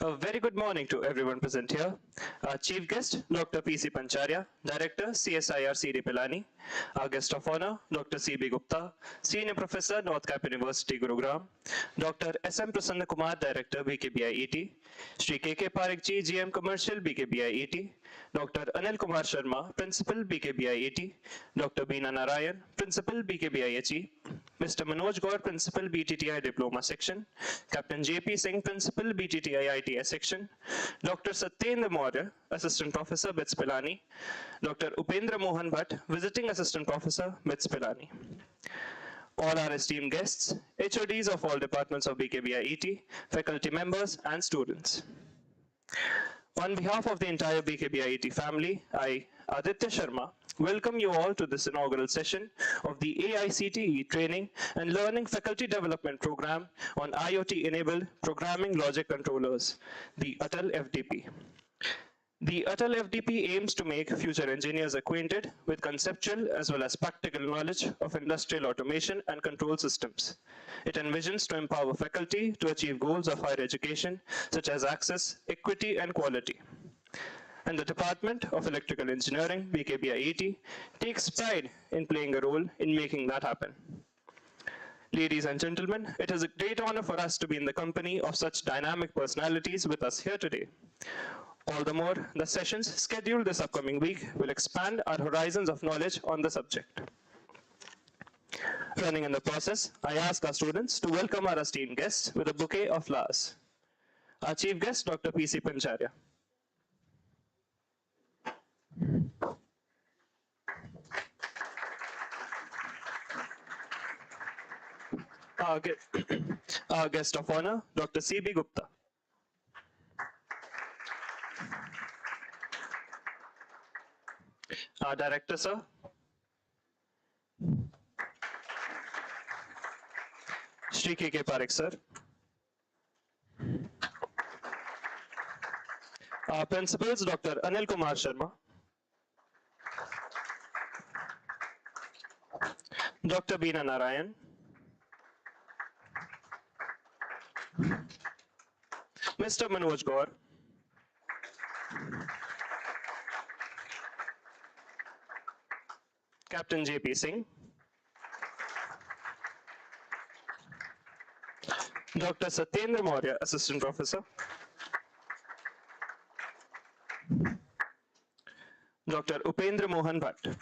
A very good morning to everyone present here. Our chief guest, Dr. P.C. Pancharya, Director, CSIR C.D. Pilani. Our guest of honor, Dr. C.B. Gupta, Senior Professor, North Cap University, Gurugram. Dr. S.M. Prasanna Kumar, Director, BKBI ET. Shri K.K. Parekh Ji, GM Commercial, BKBI ET. Dr. Anil Kumar Sharma, Principal, BKBI ET. Dr. Beena Narayan, Principal, BKBI HE. Mr. Manoj Gaur, Principal, BTTI Diploma Section. Captain J.P. Singh, Principal, BTTI ITS Section. Dr. Satyendra Maurya, Assistant Professor, BITS Pilani. Dr. Upendra Mohan Bhatt, Visiting Assistant Professor, BITS Pilani. All our esteemed guests, HODs of all departments of BKBI ET, faculty members, and students. On behalf of the entire BKBI ET family, I, Aditya Sharma, welcome you all to this inaugural session of the AICTE Training and Learning Faculty Development Program on IoT-enabled Programming Logic Controllers, the ATAL-FDP. The ATAL-FDP aims to make future engineers acquainted with conceptual as well as practical knowledge of industrial automation and control systems. It envisions to empower faculty to achieve goals of higher education, such as access, equity, and quality. And the Department of Electrical Engineering, BKBI ET, takes pride in playing a role in making that happen. Ladies and gentlemen, it is a great honor for us to be in the company of such dynamic personalities with us here today. All the more, the sessions scheduled this upcoming week will expand our horizons of knowledge on the subject. Running in the process, I ask our students to welcome our esteemed guests with a bouquet of flowers. Our chief guest, Dr. P.C. Pancharya. Our guest of honor, Dr. C.B. Gupta. Our director, sir. Shri K.K. Parekh, sir. Our principals, Dr. Anil Kumar Sharma. Dr. Beena Narayan. Mr. Manoj Gaur. Captain J.P. Singh. Dr. Satyendra Maurya, Assistant Professor. Dr. Upendra Mohan Bhatt.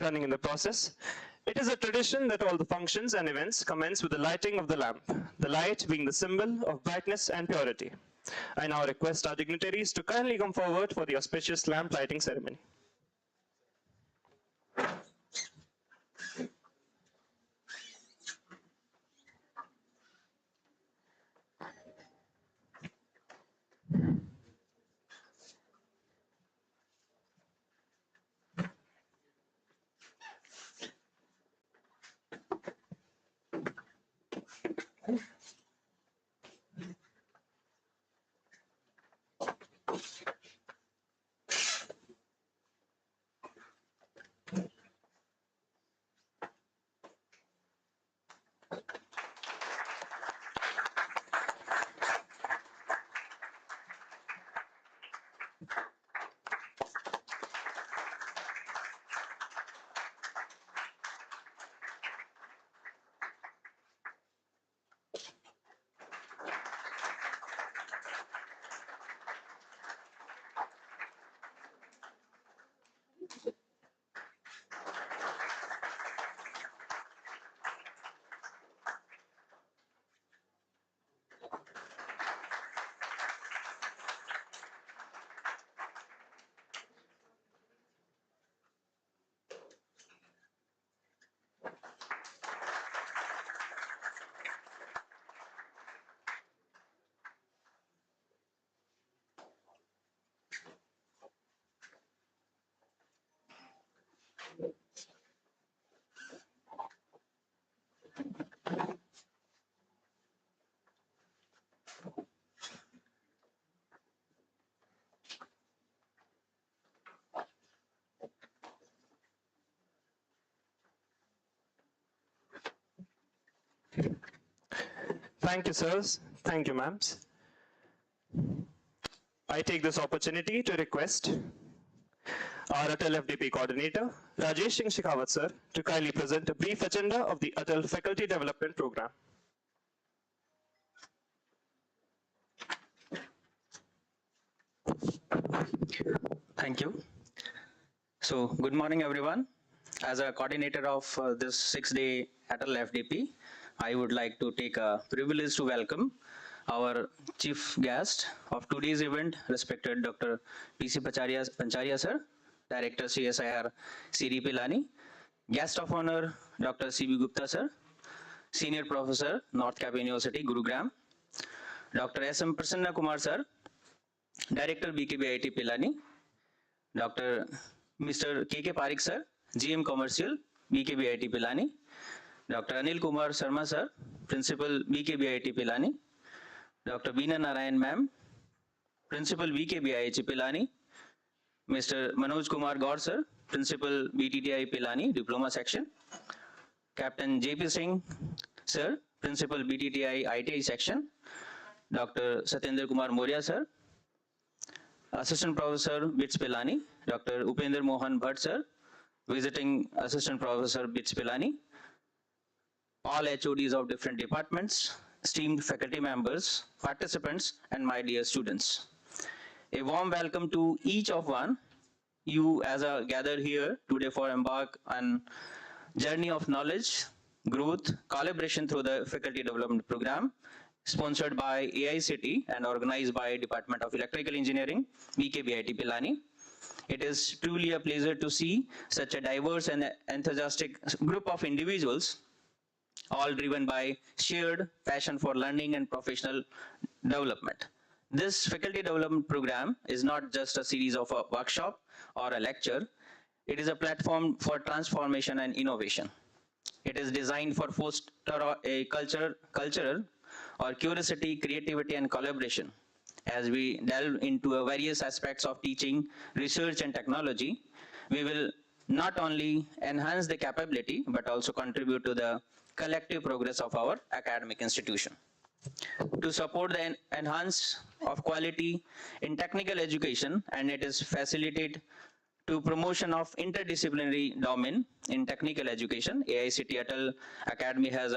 Running in the process, it is a tradition that all the functions and events commence with the lighting of the lamp, the light being the symbol of brightness and purity. I now request our dignitaries to kindly come forward for the auspicious lamp lighting ceremony. Thank you, sirs. Thank you, ma'ams. I take this opportunity to request our ATAL-FDP coordinator, Rajesh Singh Shekhawat sir, to kindly present a brief agenda of the ATAL Faculty Development Program. Thank you. So, good morning, everyone. As a coordinator of this 6-day ATAL-FDP, I would like to take a privilege to welcome our chief guest of today's event, respected Dr. P.C. Pancharia sir, Director CSIR C.D. Pilani, guest of honor Dr. C.B. Gupta sir, Senior Professor, North Cap University, Gurugram, Dr. S.M. Prasanna Kumar sir, Director BKB IIT Pilani, Dr. Mr. K.K. Parikh sir, GM Commercial, BKB IIT Pilani, Dr. Anil Kumar Sharma sir, Principal BKB IIT Pilani, Dr. Veena Narayan ma'am, Principal BKB IIT Pilani, Mr. Manoj Kumar Gaur sir, Principal BTTI Pilani, Diploma Section, Captain JP Singh sir, Principal BTTI ITI Section, Dr. Satyendra Kumar Moria sir, Assistant Professor BITS Pilani, Dr. Upendra Mohan Bhatt sir, Visiting Assistant Professor BITS Pilani, all HODs of different departments, esteemed faculty members, participants, and my dear students. A warm welcome to each of you as a gathered here today for embark on journey of knowledge, growth, collaboration through the Faculty Development Program, sponsored by AICT and organized by Department of Electrical Engineering, BKBIT Pilani. It is truly a pleasure to see such a diverse and enthusiastic group of individuals, all driven by shared passion for learning and professional development. This faculty development program is not just a series of a workshop or a lecture. It is a platform for transformation and innovation. It is designed for foster a cultural or curiosity, creativity, and collaboration. As we delve into various aspects of teaching, research, and technology, we will not only enhance the capability, but also contribute to the collective progress of our academic institution. To support the enhance of quality in technical education, and it is facilitate to promotion of interdisciplinary domain in technical education, AICT ATAL Academy has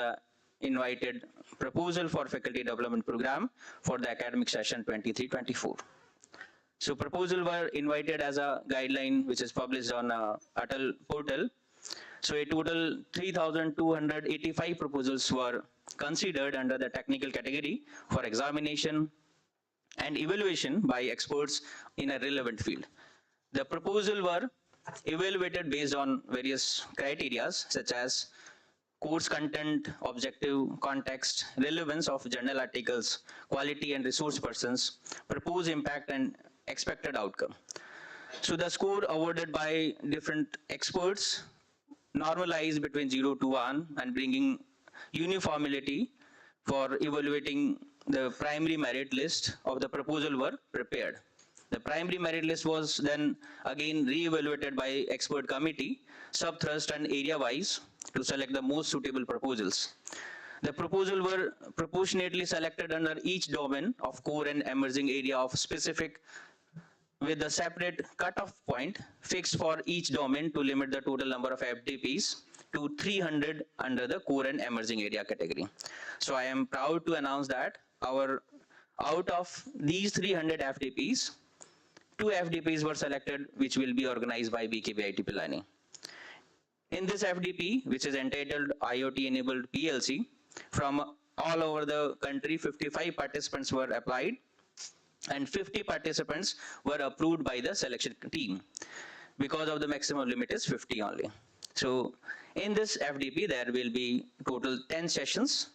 invited proposal for faculty development program for the academic session 23-24. So proposal were invited as a guideline which is published on ATAL portal. So a total 3,285 proposals were considered under the technical category for examination and evaluation by experts in a relevant field. The proposal were evaluated based on various criteria such as course content, objective, context, relevance of journal articles, quality and resource persons, proposed impact and expected outcome. So the score awarded by different experts normalized between 0 to 1 and bringing uniformity for evaluating the primary merit list of the proposal were prepared. The primary merit list was then again re-evaluated by expert committee, sub-thrust and area-wise to select the most suitable proposals. The proposals were proportionately selected under each domain of core and emerging area of specific with a separate cutoff point fixed for each domain to limit the total number of FDPs to 300 under the core and emerging area category. So I am proud to announce that out of these 300 FDPs, 2 FDPs were selected which will be organized by BKBIT Pilani. In this FDP, which is entitled IOT enabled PLC, from all over the country, 55 participants were applied and 50 participants were approved by the selection team because of the maximum limit is 50 only. So in this FDP, there will be total 10 sessions,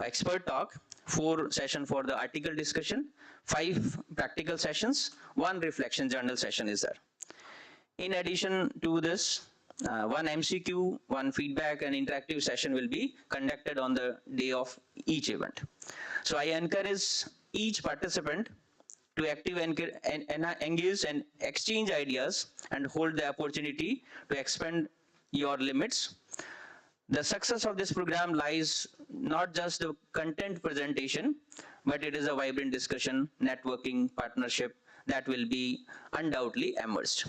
expert talk, 4 sessions for the article discussion, 5 practical sessions, 1 reflection journal session is there. In addition to this, 1 MCQ, 1 feedback and interactive session will be conducted on the day of each event. So I encourage each participant to actively engage and exchange ideas and hold the opportunity to expand your limits. The success of this program lies not just the content presentation, but it is a vibrant discussion, networking, partnership that will be undoubtedly immersed.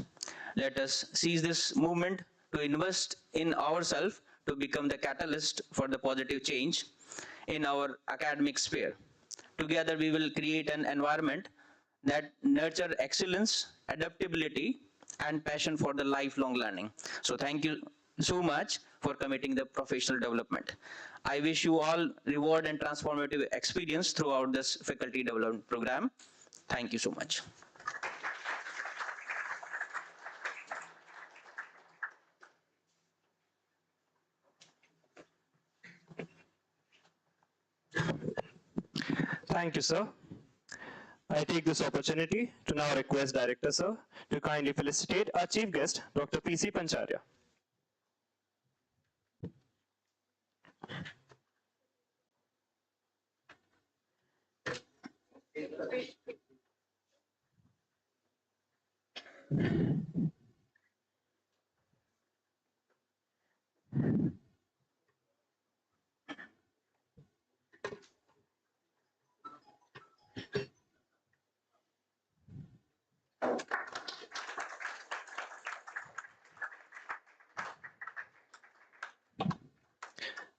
Let us seize this movement to invest in ourselves to become the catalyst for the positive change in our academic sphere. Together, we will create an environment that nurture excellence, adaptability, and passion for the lifelong learning. So thank you so much for committing the professional development. I wish you all reward and transformative experience throughout this faculty development program. Thank you so much. Thank you, sir. I take this opportunity to now request Director, sir, to kindly felicitate our chief guest, Dr. P.C. Pancharya.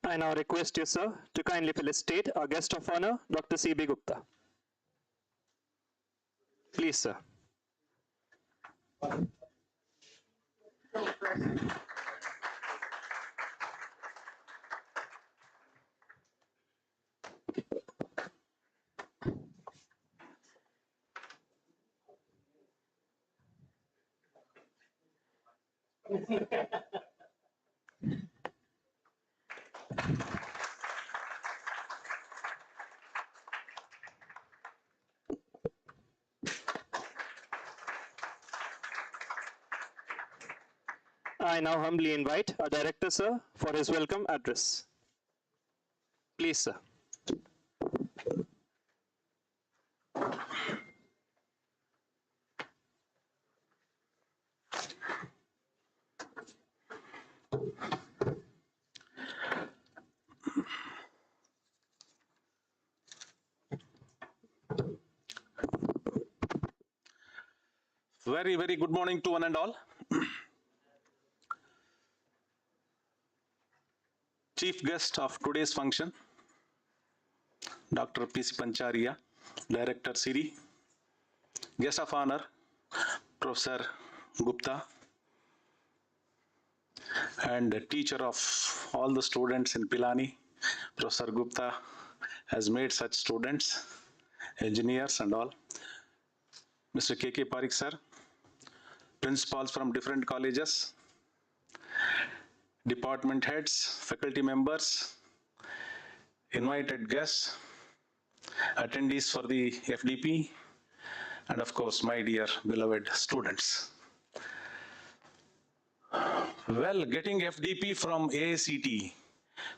I now request you, sir, to kindly felicitate our guest of honor, Dr. C.B. Gupta. Please, sir. I now humbly invite our director, sir, for his welcome address. Please, sir. Very, very good morning to one and all. Chief guest of today's function, Dr. P.C. Pancharya, Director CD. Guest of honor, Professor Gupta, and teacher of all the students in Pilani. Professor Gupta has made such students, engineers and all. Mr. K.K. Parikh sir, principals from different colleges, department heads, faculty members, invited guests, attendees for the FDP, and of course, my dear beloved students. Well, getting FDP from ACT,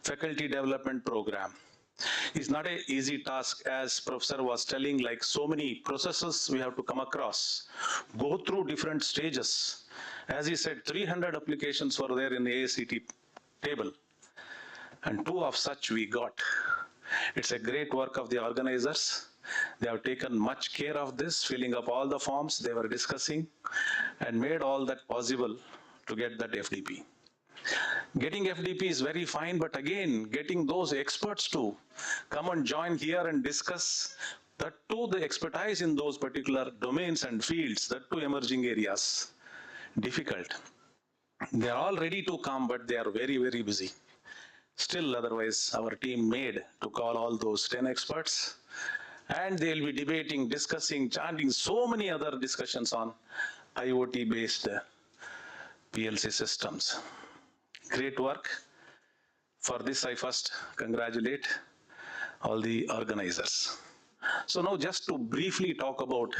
Faculty Development Program, is not an easy task, as Professor was telling, like so many processes we have to come across, go through different stages. As he said, 300 applications were there in the ACT table, and 2 of such we got. It's a great work of the organizers. They have taken much care of this, filling up all the forms they were discussing, and made all that possible to get that FDP. Getting FDP is very fine, but again, getting those experts to come and join here and discuss, that too the expertise in those particular domains and fields, that too emerging areas, difficult. They are all ready to come, but they are very, very busy. Still, otherwise, our team made to call all those 10 experts, and they will be debating, discussing, chanting so many other discussions on IoT-based PLC systems. Great work. For this, I first congratulate all the organizers. So now just to briefly talk about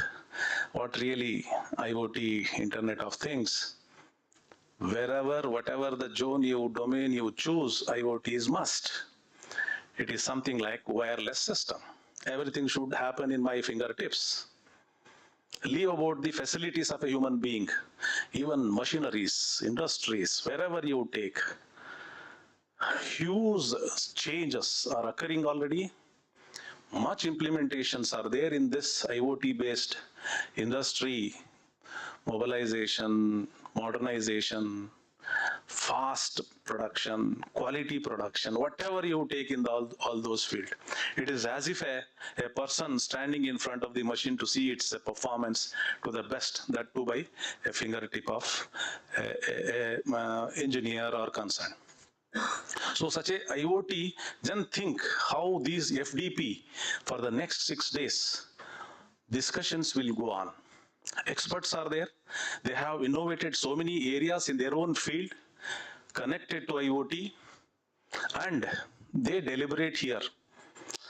what really IoT, Internet of Things, wherever, whatever the zone you, domain you choose, IoT is must. It is something like wireless system. Everything should happen in my fingertips. Leave about the facilities of a human being, even machineries, industries, wherever you take. huge changes are occurring already. Much implementations are there in this IoT-based industry, mobilization, modernization, fast production, quality production, whatever you take in all those fields. It is as if a person standing in front of the machine to see its performance to the best, that too by a fingertip of a engineer or concern. So such a IoT, then think how these FDP for the next 6 days, discussions will go on. Experts are there. They have innovated so many areas in their own field connected to IoT, and they deliberate here.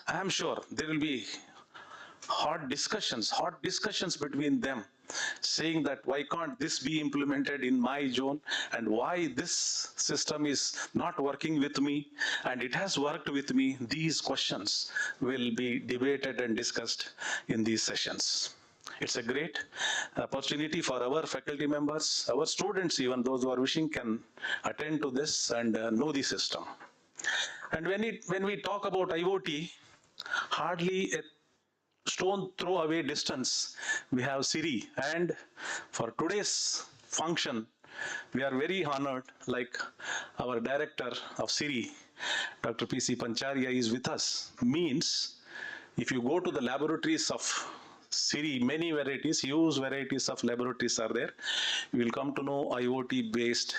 I am sure there will be hot discussions between them, saying that why can't this be implemented in my zone, and why this system is not working with me and it has worked with me. These questions will be debated and discussed in these sessions. It's a great opportunity for our faculty members, our students, even those who are wishing can attend to this and know the system. And when we talk about IoT, hardly a stone throw away distance, we have Siri. And for today's function, we are very honored, like our director of Siri, Dr. PC Pancharia is with us. Means, if you go to the laboratories of Siri, many varieties, huge varieties of laboratories are there. You will come to know IoT-based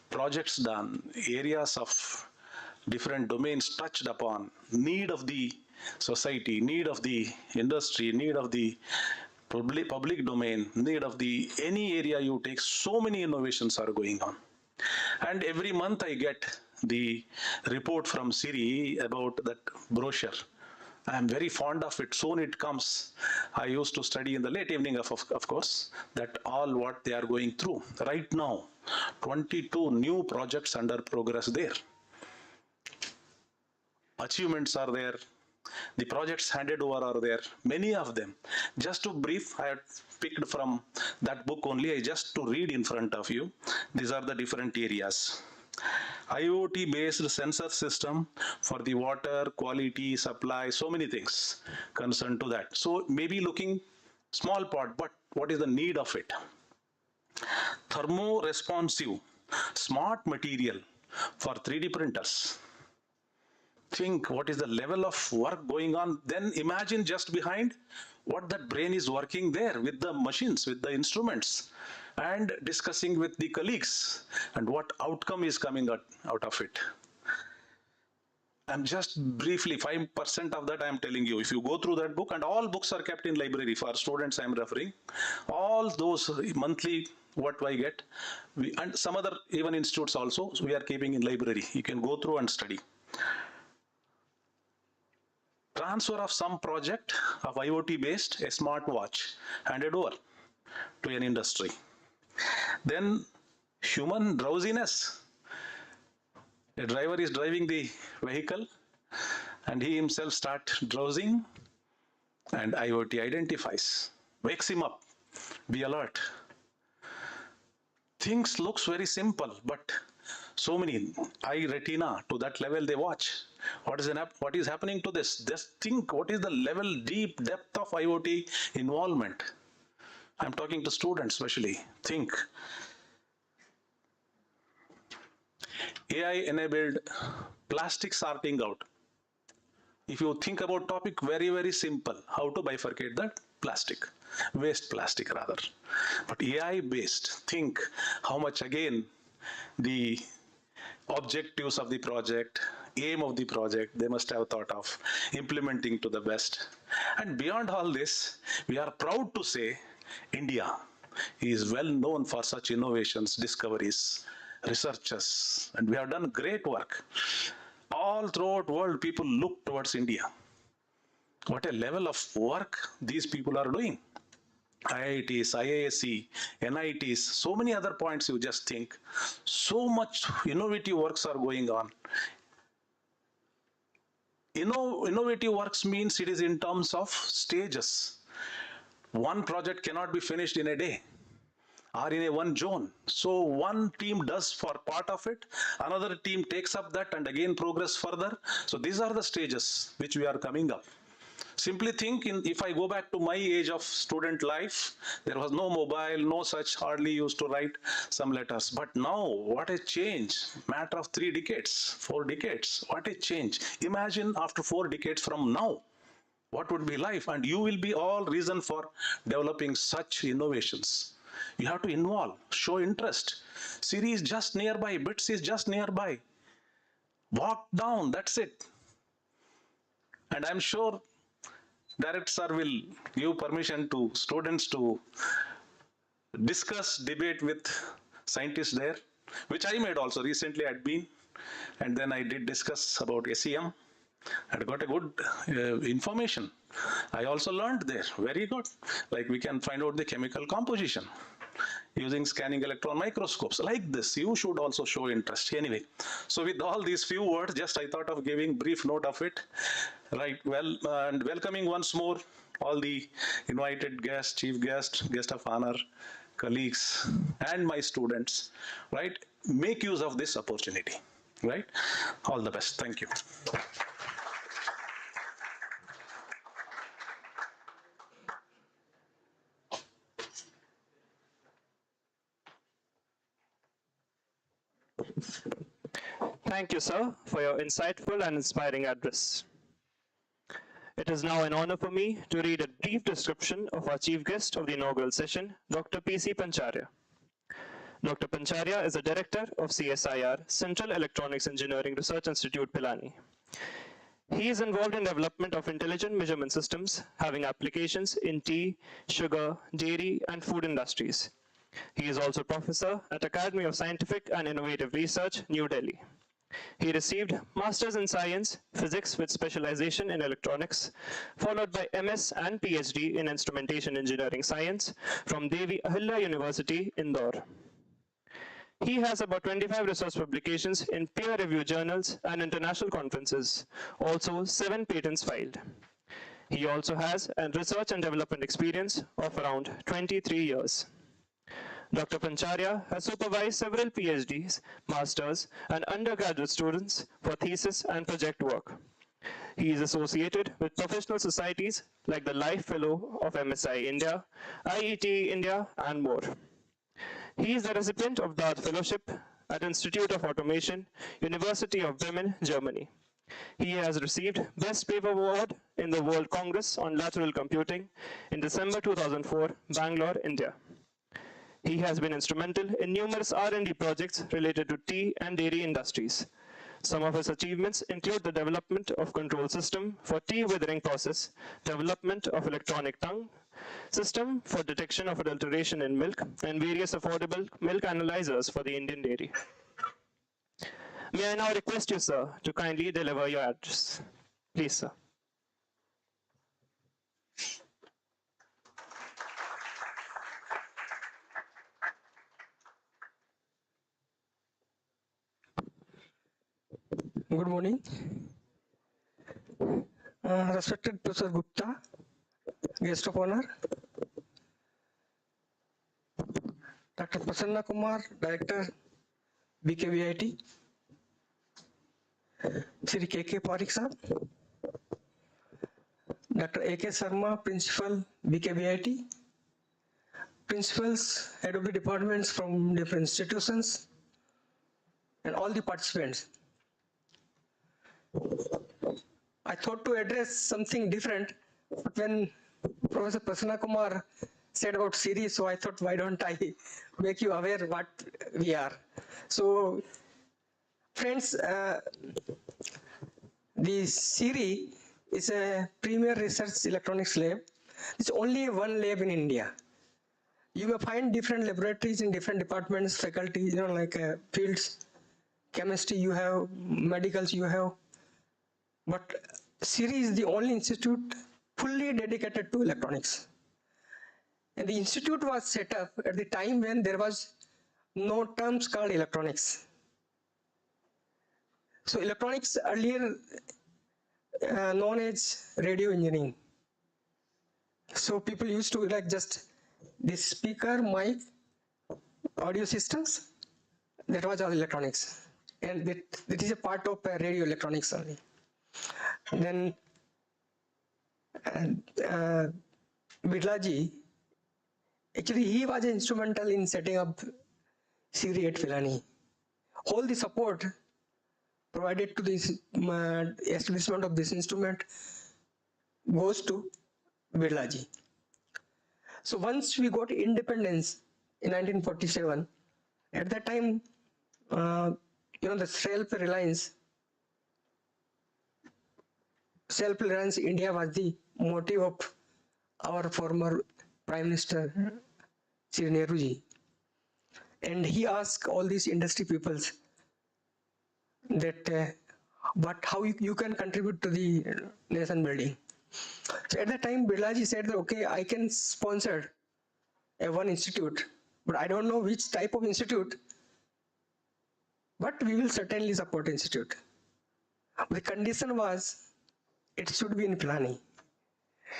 projects done, areas of different domains touched upon, need of the society, need of the industry, need of the public domain, need of the any area you take, so many innovations are going on. And every month I get the report from Siri about that brochure. I am very fond of it. Soon it comes. I used to study in the late evening, of course, that all what they are going through. Right now, 22 new projects under progress there. Achievements are there. The projects handed over are there, many of them. Just to brief, I have picked from that book only, just to read in front of you. These are the different areas. IoT-based sensor system for the water, quality, supply, so many things concerned to that. So maybe looking small part, but what is the need of it? Thermo-responsive, smart material for 3D printers. Think what is the level of work going on, then imagine just behind what that brain is working there with the machines, with the instruments, and discussing with the colleagues, and what outcome is coming out of it. I'm just briefly, 5% of that I'm telling you. If you go through that book, and all books are kept in library for students I'm referring, all those monthly what I get, and some other even institutes also, we are keeping in library. You can go through and study. Transfer of some project of IoT based, a smartwatch handed over to an industry. Then human drowsiness. A driver is driving the vehicle and he himself starts drowsing, and IoT identifies, wakes him up, be alert. Things looks very simple, but so many eye retina to that level they watch. What is happening to this? Just think what is the level, deep depth of IoT involvement. I'm talking to students especially. Think. AI-enabled plastic sorting out. If you think about topic, very, very simple. How to bifurcate that plastic, waste plastic rather. But AI-based, think how much again the objectives of the project, aim of the project, they must have thought of implementing to the best. And beyond all this, we are proud to say India is well known for such innovations, discoveries, researches, and we have done great work. All throughout the world, people look towards India. What a level of work these people are doing. IITs, IISc, NITs, so many other points you just think. So much innovative works are going on. Innovative works means it is in terms of stages. One project cannot be finished in a day. are in a one zone. So one team does for part of it, another team takes up that and again progress further. So these are the stages which we are coming up. Simply think, if I go back to my age of student life, there was no mobile, no such, hardly used to write some letters. But now, what a change. Matter of 3 decades, 4 decades, what a change. Imagine after 4 decades from now, what would be life? And you will be all reason for developing such innovations. You have to involve, show interest. Siri is just nearby, Bits is just nearby. Walk down, that's it. And I'm sure Director sir will give permission to students to discuss, debate with scientists there, which I made also recently at been, and then I did discuss about SEM and got a good information. I also learned there, very good, like we can find out the chemical composition using scanning electron microscopes. Like this, you should also show interest. Anyway, so with all these few words, just I thought of giving brief note of it. Right, well, and welcoming once more all the invited guests, chief guest, guest of honor, colleagues, and my students, right? Make use of this opportunity, right? All the best, thank you. Thank you, sir, for your insightful and inspiring address. It is now an honor for me to read a brief description of our chief guest of the inaugural session, Dr. P.C. Pancharya. Dr. Pancharya is a director of CSIR, Central Electronics Engineering Research Institute, Pilani. He is involved in development of intelligent measurement systems having applications in tea, sugar, dairy, and food industries. He is also professor at Academy of Scientific and Innovative Research, New Delhi. He received Masters in Science, Physics with specialization in electronics, followed by MS and PhD in Instrumentation Engineering Science from Devi Ahilya University, Indore. He has about 25 research publications in peer-reviewed journals and international conferences, also 7 patents filed. He also has a research and development experience of around 23 years. Dr. Pancharya has supervised several PhDs, masters, and undergraduate students for thesis and project work. He is associated with professional societies like the Life Fellow of MSI India, IET India, and more. He is the recipient of the Art Fellowship at Institute of Automation, University of Bremen, Germany. He has received Best Paper Award in the World Congress on Lateral Computing in December 2004, Bangalore, India. He has been instrumental in numerous R&D projects related to tea and dairy industries. Some of his achievements include the development of control system for tea withering process, development of electronic tongue system for detection of adulteration in milk, and various affordable milk analyzers for the Indian dairy. May I now request you, sir, to kindly deliver your address. Please, sir. Good morning. Respected Professor Gupta, guest of honor, Dr. Prasanna Kumar, Director, BKVIT, Shri K.K. Parikh Sahab, Dr. A.K. Sharma, Principal, BKVIT, Principals, Head of the Departments from different institutions, and all the participants. I thought to address something different, but when Professor Prasanna Kumar said about Siri, so I thought, why don't I make you aware what we are. So, friends, the Siri is a premier research electronics lab. It's only one lab in India. You may find different laboratories in different departments, faculties, like fields, chemistry you have, medicals you have. But Siri is the only institute fully dedicated to electronics. And the institute was set up at the time when there was no terms called electronics. So electronics earlier known as radio engineering. So people used to like just this speaker, mic, audio systems, that was all electronics. And that is a part of radio electronics only. Then Birlaji, actually he was instrumental in setting up Siri at Pilani. All the support provided to this establishment of this instrument goes to Birlaji. So once we got independence in 1947, at that time, the self-reliance India was the motive of our former Prime Minister, Sri Nehruji. And he asked all these industry peoples that how you can contribute to the nation building. So at that time, Birlaji said that, okay, I can sponsor one institute, but I don't know which type of institute, but we will certainly support institute. The condition was, it should be in Pilani.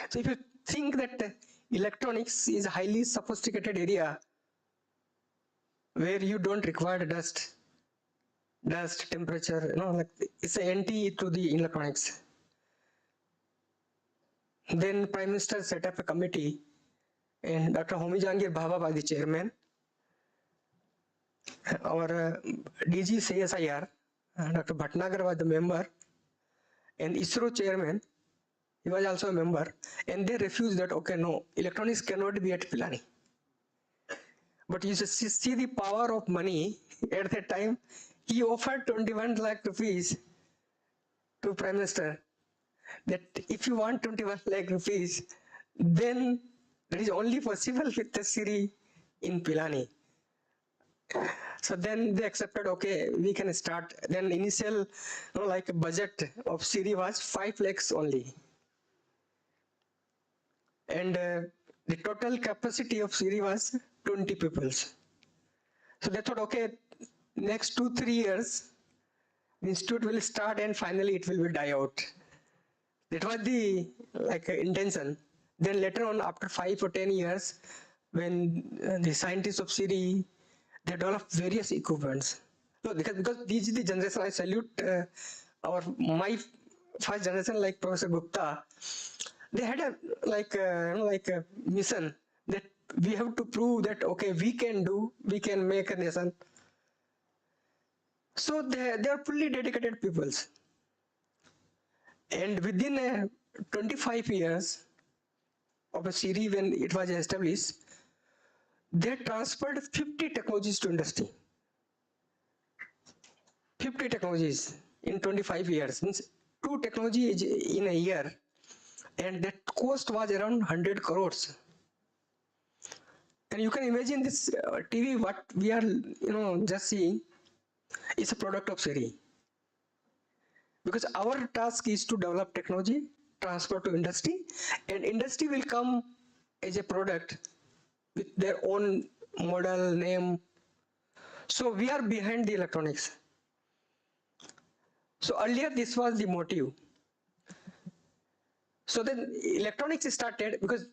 So if you think that electronics is a highly sophisticated area where you don't require dust, temperature, it's an anti to the electronics. Then Prime Minister set up a committee, and Dr. Homi Jahangir Bhabha was the chairman. Our DG CSIR, Dr. Bhatnagar was the member, and ISRO chairman, he was also a member, and they refused that, okay, no, electronics cannot be at Pilani. But you see the power of money at that time. He offered 21 lakh rupees to Prime Minister, that if you want 21 lakh rupees, then that is only possible with the Siri in Pilani. So then they accepted, okay, we can start. Then initial budget of Siri was 5 lakhs only. And the total capacity of Siri was 20 pupils. So they thought, okay, next 2-3 years, the institute will start and finally it will die out. That was the intention. Then later on, after 5 or 10 years, when the scientists of Siri, they developed various equipments. So because this is the generation, I salute my first generation, like Professor Gupta. They had a mission that we have to prove that, okay, we can make a nation. So they are fully dedicated peoples. And within 25 years of a Siri, when it was established, they transferred 50 technologies to industry. 50 technologies in 25 years, means 2 technologies in a year, and that cost was around 100 crores. And you can imagine this TV, what we are just seeing, is a product of Siri. Because our task is to develop technology, transfer to industry, and industry will come as a product with their own model, name. So we are behind the electronics. So earlier this was the motive. So then electronics started because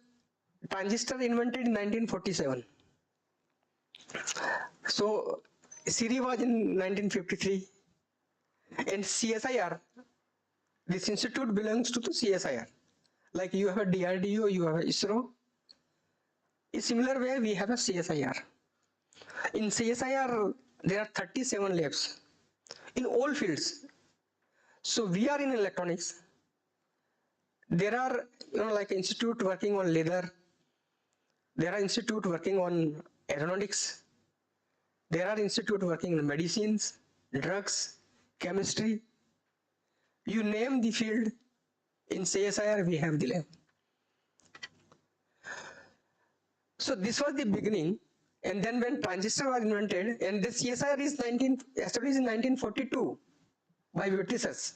transistor invented in 1947. So Siri was in 1953. And CSIR, this institute belongs to the CSIR. Like you have a DRDO, you have a ISRO. In similar way, we have a CSIR. In CSIR, there are 37 labs in all fields. So we are in electronics. There are, institute working on leather. There are institute working on aeronautics. There are institute working on medicines, drugs, chemistry. You name the field, in CSIR we have the lab. So this was the beginning, and then when transistor was invented, and the CSIR is established in 1942 by Britishers.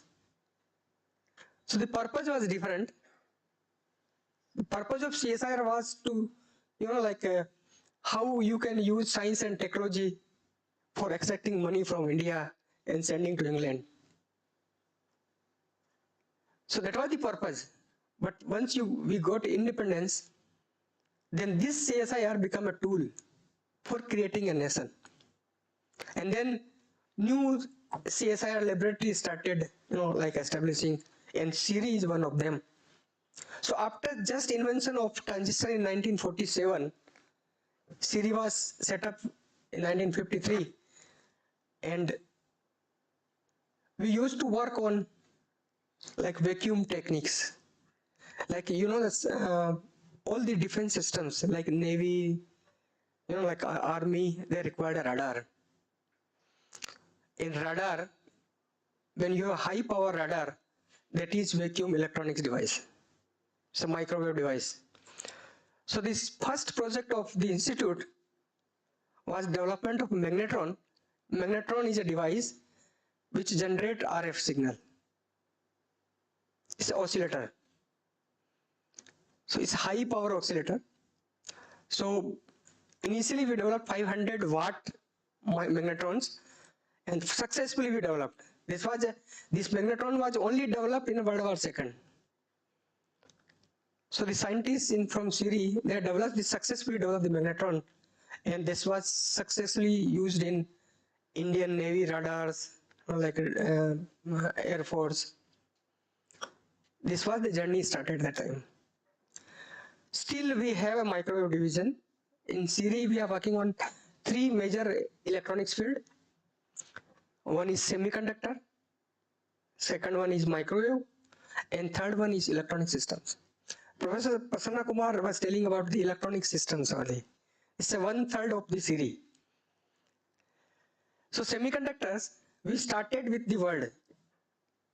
So the purpose was different. The purpose of CSIR was to, how you can use science and technology for extracting money from India and sending to England. So that was the purpose. But once we got independence, then this CSIR became a tool for creating a nation. And then new CSIR laboratory started, like establishing, and Siri is one of them. So after just invention of transistor in 1947, Siri was set up in 1953, and we used to work on like vacuum techniques. Like, that's, all the defense systems like Navy, like Army, they required a radar. In radar, when you have high power radar, that is vacuum electronics device. It's a microwave device. So this first project of the institute was development of magnetron. Magnetron is a device which generates RF signal. It's an oscillator. So it's high power oscillator. So initially we developed 500 watt magnetrons, and successfully we developed. This magnetron was only developed in a one second. So the scientists from Siri, they successfully developed the magnetron, and this was successfully used in Indian Navy radars, like Air Force. This was the journey started that time. Still, we have a microwave division. In Siri, we are working on 3 major electronics field. One is semiconductor, second one is microwave, and third one is electronic systems. Professor Prasanna Kumar was telling about the electronic systems only. It's a 1/3 of the Siri. So semiconductors, we started with the world.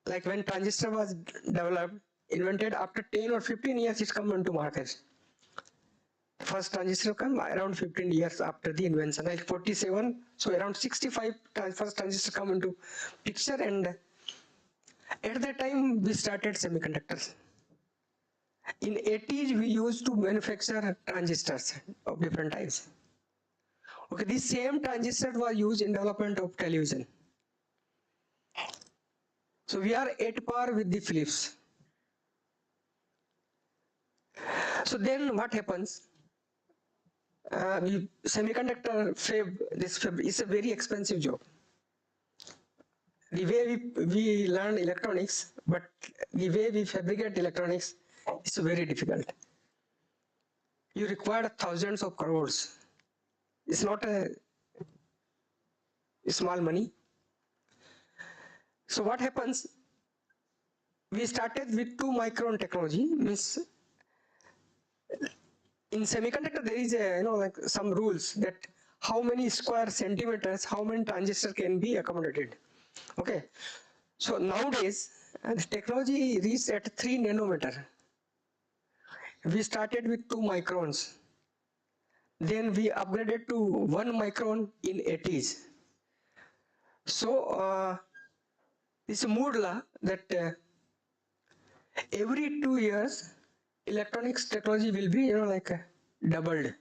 Like when transistor was developed, invented, after 10 or 15 years it's come into market. First transistor come around 15 years after the invention, like 47, so around 65 first transistor come into picture, and at that time we started semiconductors. In 80s, we used to manufacture transistors of different types. Okay, this same transistor was used in development of television. So we are at par with the Philips. So then what happens? Semiconductor fab is a very expensive job. The way we learn electronics, but the way we fabricate electronics is very difficult. You require thousands of crores. It's not a small money. So what happens? We started with 2 micron technology. Means in semiconductor there is like some rules that how many square centimeters, how many transistors can be accommodated. Okay. So nowadays the technology reached at 3 nanometer. We started with 2 microns. Then we upgraded to 1 micron in 80s. So it's a Moore law that every 2 years electronics technology will be like doubled.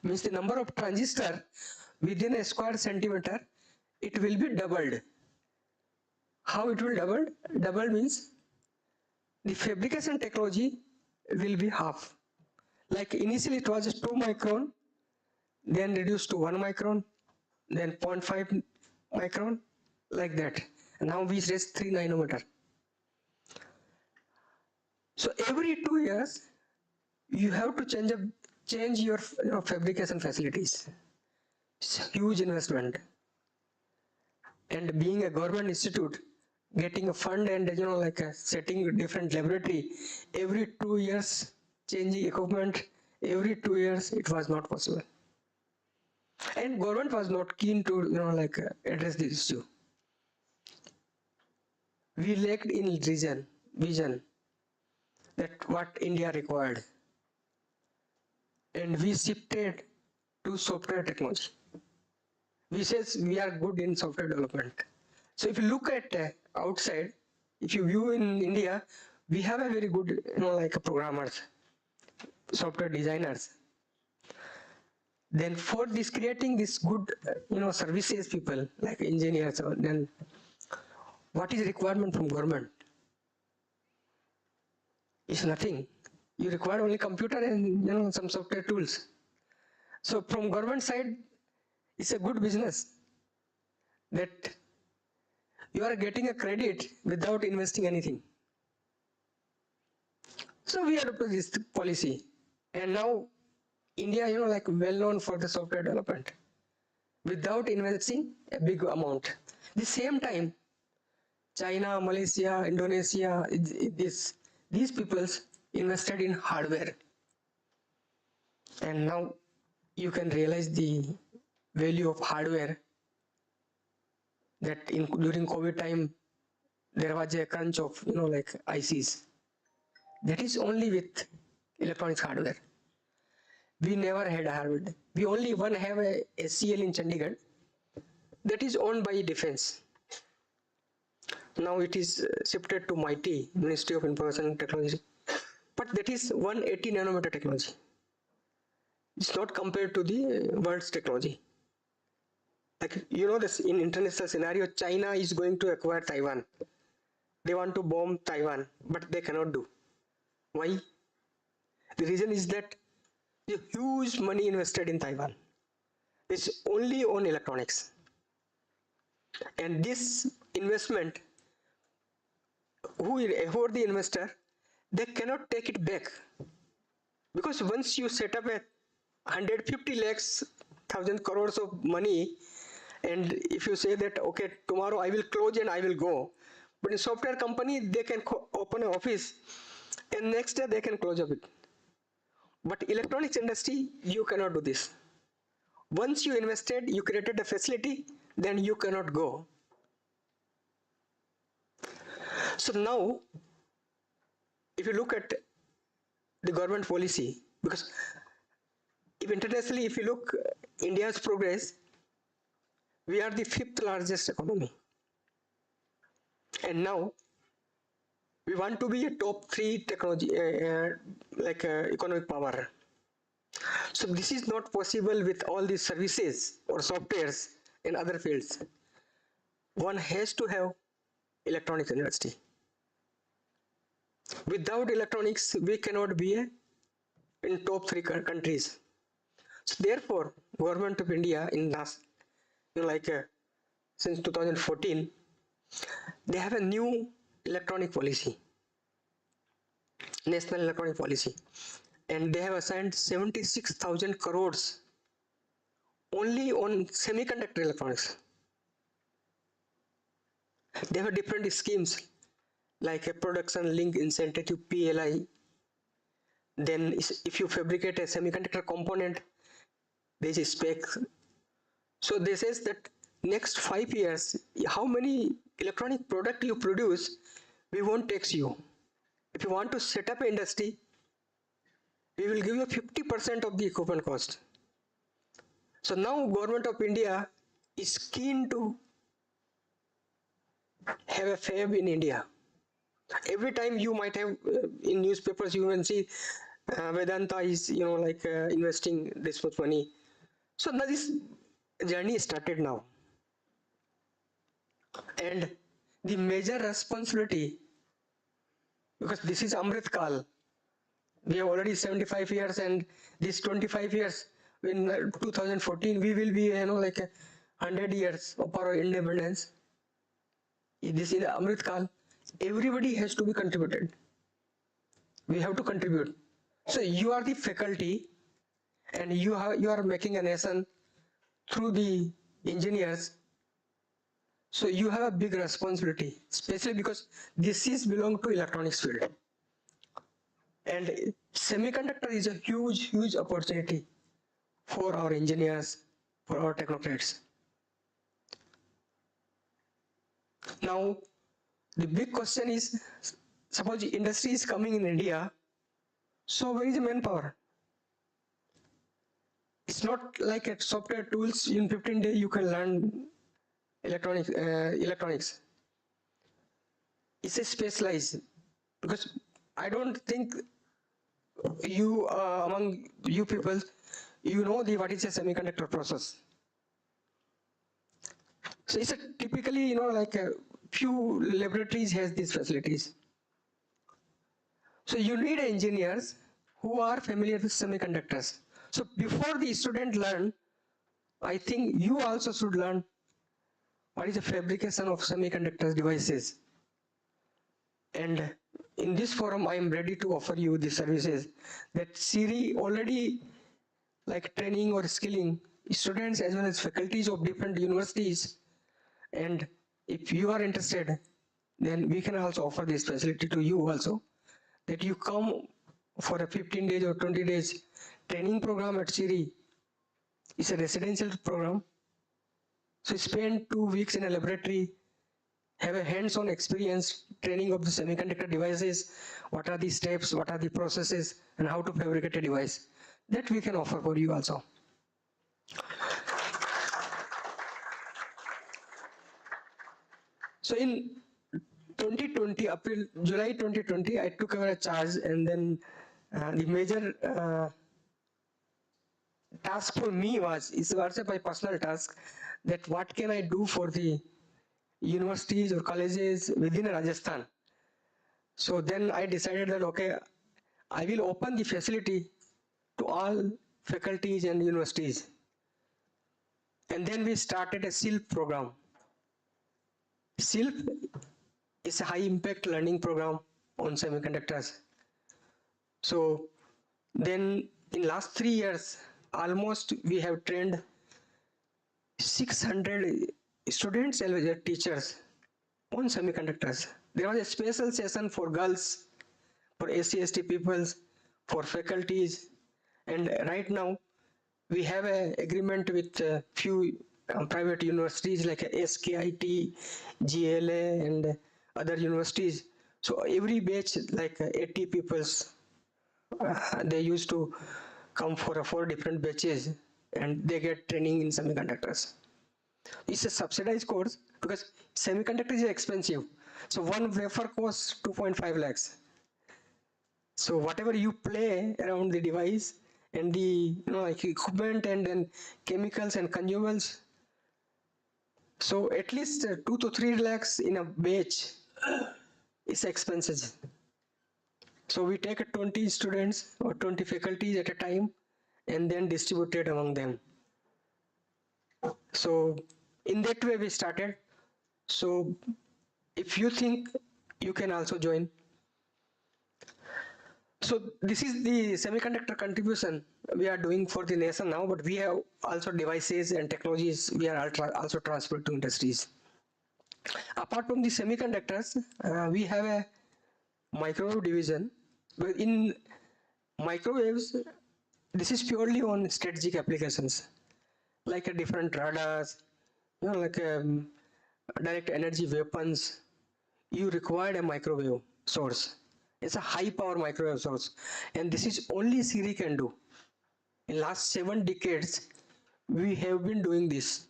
Means the number of transistor within a square centimeter, it will be doubled. How it will double? Double means the fabrication technology will be half. Like initially it was 2 micron, then reduced to 1 micron, then 0.5 micron, like that. And now we reach 3 nanometer. So every 2 years, you have to change your fabrication facilities. It's a huge investment. And being a government institute, getting a fund and like setting a different laboratory, every 2 years changing equipment, every 2 years it was not possible. And government was not keen to like address this issue. We lacked in vision that what India required, and we shifted to software technology. We says we are good in software development. So if you look at outside, if you view in India, we have a very good like programmers, software designers. Then for this creating this good services people like engineers, then what is requirement from government? It's nothing. You require only computer and some software tools. So from government side, It's a good business that you are getting a credit without investing anything. So we adopted this policy, and now India, like well known for the software development, without investing a big amount. The same time, China, Malaysia, Indonesia, these peoples invested in hardware, and now you can realize the value of hardware. That during COVID time, there was a crunch of like ICs. That is only with electronics hardware. We never had hardware. We only have a SCL in Chandigarh that is owned by defense. Now it is shifted to MIT, Ministry of Information Technology. But that is 180 nanometer technology. It's not compared to the world's technology. Like, this in international scenario, China is going to acquire Taiwan. They want to bomb Taiwan, but they cannot do. Why? The reason is that the huge money invested in Taiwan. It's only on electronics. And this investment, who are the investor, they cannot take it back. Because once you set up a 150 lakhs, 1,000 crores of money, and if you say that, okay, tomorrow I will close and I will go, but in software company, they can open an office and next day they can close up it. But electronics industry, you cannot do this. Once you invested, you created a facility, then you cannot go. So now, if you look at the government policy, because if internationally, if you look India's progress, we are the 5th largest economy. And now, we want to be a top 3 technology, economic power. So this is not possible with all these services or softwares in other fields. One has to have electronics industry. Without electronics, we cannot be in top 3 countries. So therefore, Government of India in last, since 2014, they have a new electronic policy, National Electronic Policy, and they have assigned 76,000 crores only on semiconductor electronics. They have different schemes like a production link incentive, PLI. Then if you fabricate a semiconductor component, there is a spec. So this says that next 5 years, how many electronic product you produce, we won't tax you. If you want to set up an industry, we will give you 50% of the equipment cost. So now Government of India is keen to have a fab in India. Every time you might have in newspapers, you can see Vedanta is, investing this much money. So now this journey started now. And the major responsibility, because this is Amrit Kal, we have already 75 years, and this 25 years, in 2014, we will be, 100 years of our independence. This is Amrit Kal. Everybody has to be contributed. We have to contribute. So you are the faculty, and you are making a nation through the engineers. So you have a big responsibility, especially because this is belong to electronics field. And semiconductor is a huge, huge opportunity for our engineers, for our technocrats. Now, the big question is, suppose the industry is coming in India, so where is the manpower? It's not like a software tools, in 15 days you can learn electronics. It's a specialized, because I don't think you, among you people, you know what is a semiconductor process. So it's a typically, like a few laboratories has these facilities. So you need engineers who are familiar with semiconductors. So before the student learn I think you also should learn what is the fabrication of semiconductor devices. And in this forum, I am ready to offer you the services that Siri already like training or skilling students as well as faculties of different universities. And if you are interested, then we can also offer this facility to you also, that you come for a 15 days or 20 days training program at Siri. It's a residential program. So spend 2 weeks in a laboratory, have a hands-on experience, training of the semiconductor devices, what are the steps, what are the processes, and how to fabricate a device. That we can offer for you also. So in 2020, July 2020, I took over a charge, and then the major task for me is also my personal task, that what can I do for the universities or colleges within Rajasthan. So then I decided that, okay, I will open the facility to all faculties and universities. And then we started a SILP program. SILP is a high impact learning program on semiconductors. So then in last 3 years, almost we have trained 600 students and their teachers on semiconductors. There was a special session for girls, for SC/ST peoples, for faculties, and right now we have an agreement with a few private universities like SKIT, GLA, and other universities. So every batch, like 80 peoples, they used to come for 4 different batches, and they get training in semiconductors. It's a subsidized course because semiconductor is expensive. So one wafer costs 2.5 lakhs. So whatever you play around the device and the like equipment and then chemicals and consumables, so at least 2 to 3 lakhs in a batch is expenses. So we take 20 students or 20 faculties at a time and then distribute it among them. So in that way we started. So if you think, you can also join. So this is the semiconductor contribution we are doing for the nation now, but we have also devices and technologies we are also transferred to industries. Apart from the semiconductors, we have a microwave division. But in microwaves, this is purely on strategic applications, like a different radars, like direct energy weapons. You require a microwave source. It's a high power microwave source, and this is only Siri can do. In last 7 decades, we have been doing this.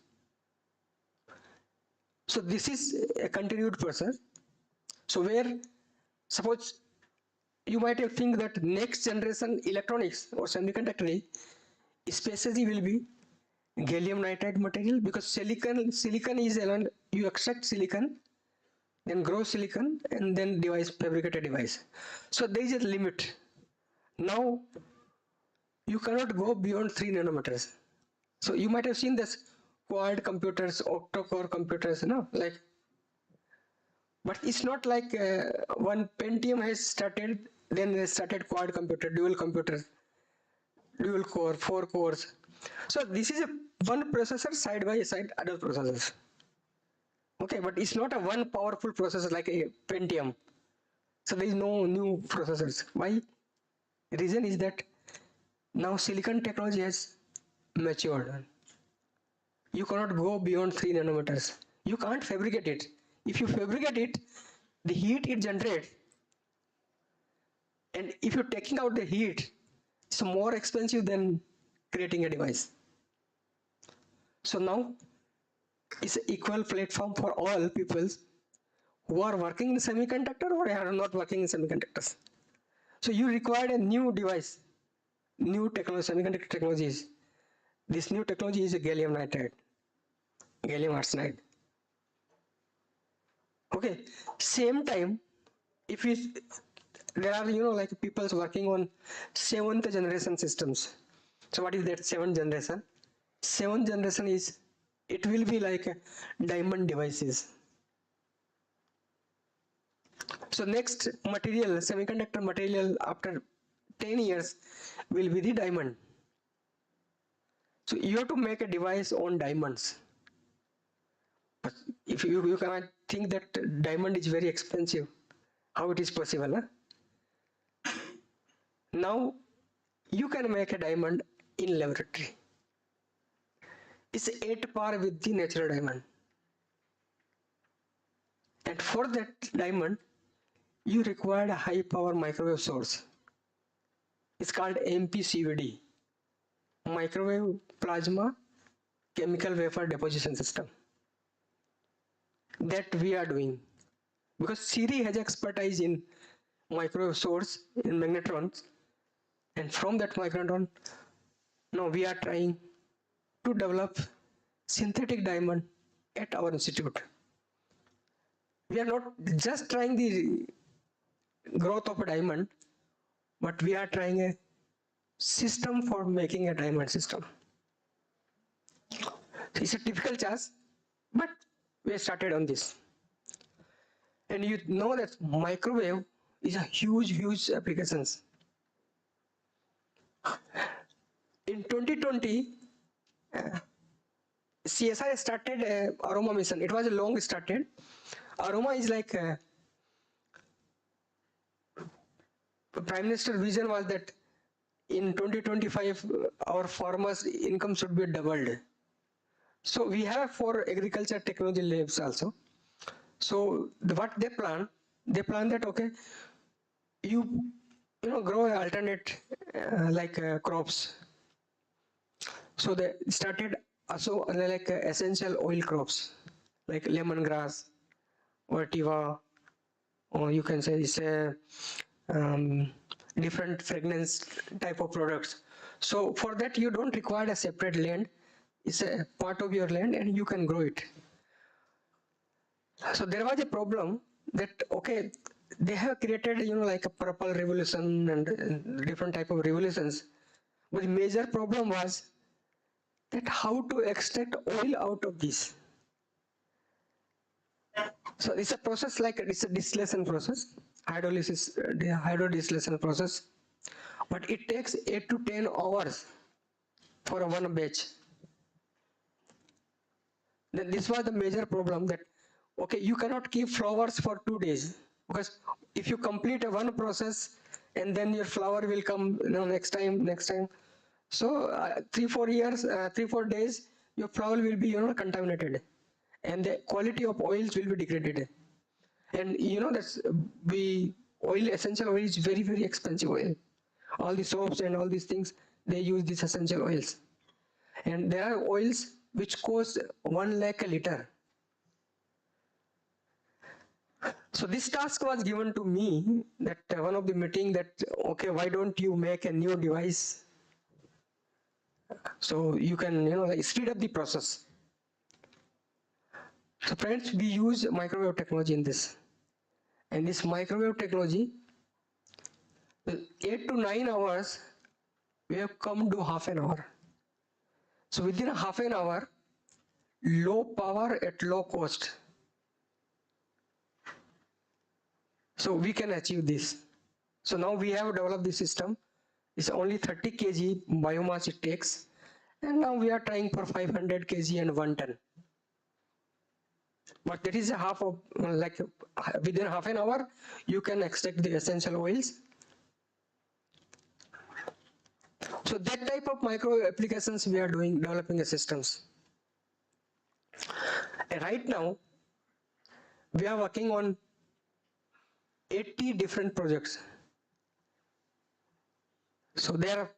So this is a continued process. So where, suppose you might have think that next generation electronics or semiconductor especially will be gallium nitride material, because silicon is around, you extract silicon, then grow silicon, and then fabricate a device. So there is a limit. Now you cannot go beyond 3 nanometers. So you might have seen this quad computers, octa-core computers, like, but it's not like one Pentium has started, then they started quad computer, dual computers, dual core, 4 cores. So this is one processor side by side other processors. Okay, but it's not a one powerful processor like a Pentium. So there is no new processors. Why? The reason is that now silicon technology has matured. You cannot go beyond 3 nanometers. You can't fabricate it. If you fabricate it, the heat it generates, and if you're taking out the heat, it's more expensive than creating a device. So now it's an equal platform for all people who are working in semiconductor or are not working in semiconductors. So you require a new device, new technology, semiconductor technologies. This new technology is a gallium nitride, gallium arsenide. Okay, same time, if there are like people working on 7th generation systems. So what is that 7th generation? seventh generation is, it will be like a diamond devices. So next material, semiconductor material after 10 years will be the diamond. So you have to make a device on diamonds. But if you cannot think that diamond is very expensive, how it is possible? Huh? Now you can make a diamond in laboratory. It's 8 par with the natural diamond. And for that diamond, you require a high power microwave source. It's called MPCVD, Microwave Plasma Chemical Vapor Deposition System. That we are doing. Because Siri has expertise in microwave source, in magnetrons. And from that magnetron, now we are trying to develop synthetic diamond at our institute. We are not just trying the growth of a diamond, but we are trying a system for making a diamond system. It's a difficult task, but we started on this. And you know that microwave is a huge applications. In 2020, CSI started Aroma mission. It was a long started. Aroma is like the Prime Minister's vision was that in 2025 our farmers' income should be doubled. So we have 4 agriculture technology labs also. So what they plan that okay, you grow alternate crops. So they started also like essential oil crops like lemongrass or tiva, or you can say it's a different fragrance type of products. So for that you don't require a separate land. It's a part of your land and you can grow it. So there was a problem that okay, they have created like a purple revolution and different type of revolutions, but the major problem was that how to extract oil out of this. So it's a process like it's a distillation process, hydrodistillation process, but it takes 8 to 10 hours for a one batch. Then this was the major problem that okay, you cannot keep flowers for 2 days, because if you complete one process and then your flower will come next time. So 3-4 days your flower will be contaminated and the quality of oils will be degraded. And that's essential oil is very expensive oil. All the soaps and all these things, they use these essential oils. And there are oils which cost 1 lakh a liter. So this task was given to me that one of the meeting that okay, why don't you make a new device so you can like speed up the process. So friends, we use microwave technology in this, and this microwave technology, 8 to 9 hours, we have come to half an hour. So within a half an hour, low power at low cost. So we can achieve this. So now we have developed this system. It's only 30 kg biomass it takes, and now we are trying for 500 kg and 1 ton. But that is a half of like within half an hour you can extract the essential oils. So that type of micro applications we are developing a systems. And right now we are working on 80 different projects. So there are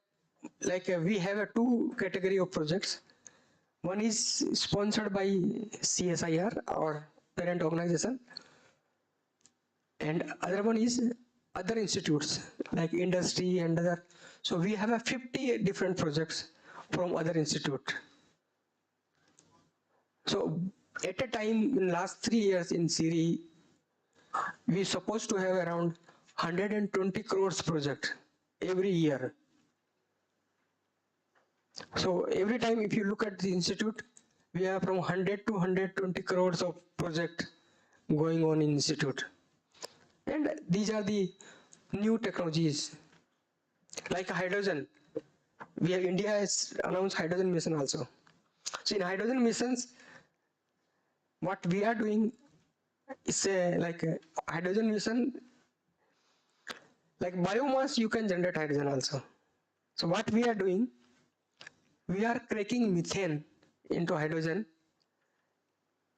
like we have a 2 category of projects. One is sponsored by CSIR, our parent organization, and other one is other institutes like industry and other. So we have a 50 different projects from other institute. So at a time in last 3 years in Siri, we supposed to have around 120 crores project every year. So every time if you look at the institute, we have from 100 to 120 crores of project going on in institute. And these are the new technologies like hydrogen. India has announced hydrogen mission also. So in hydrogen missions, what we are doing is like a hydrogen mission, like biomass you can generate hydrogen also. So what we are doing, we are cracking methane into hydrogen.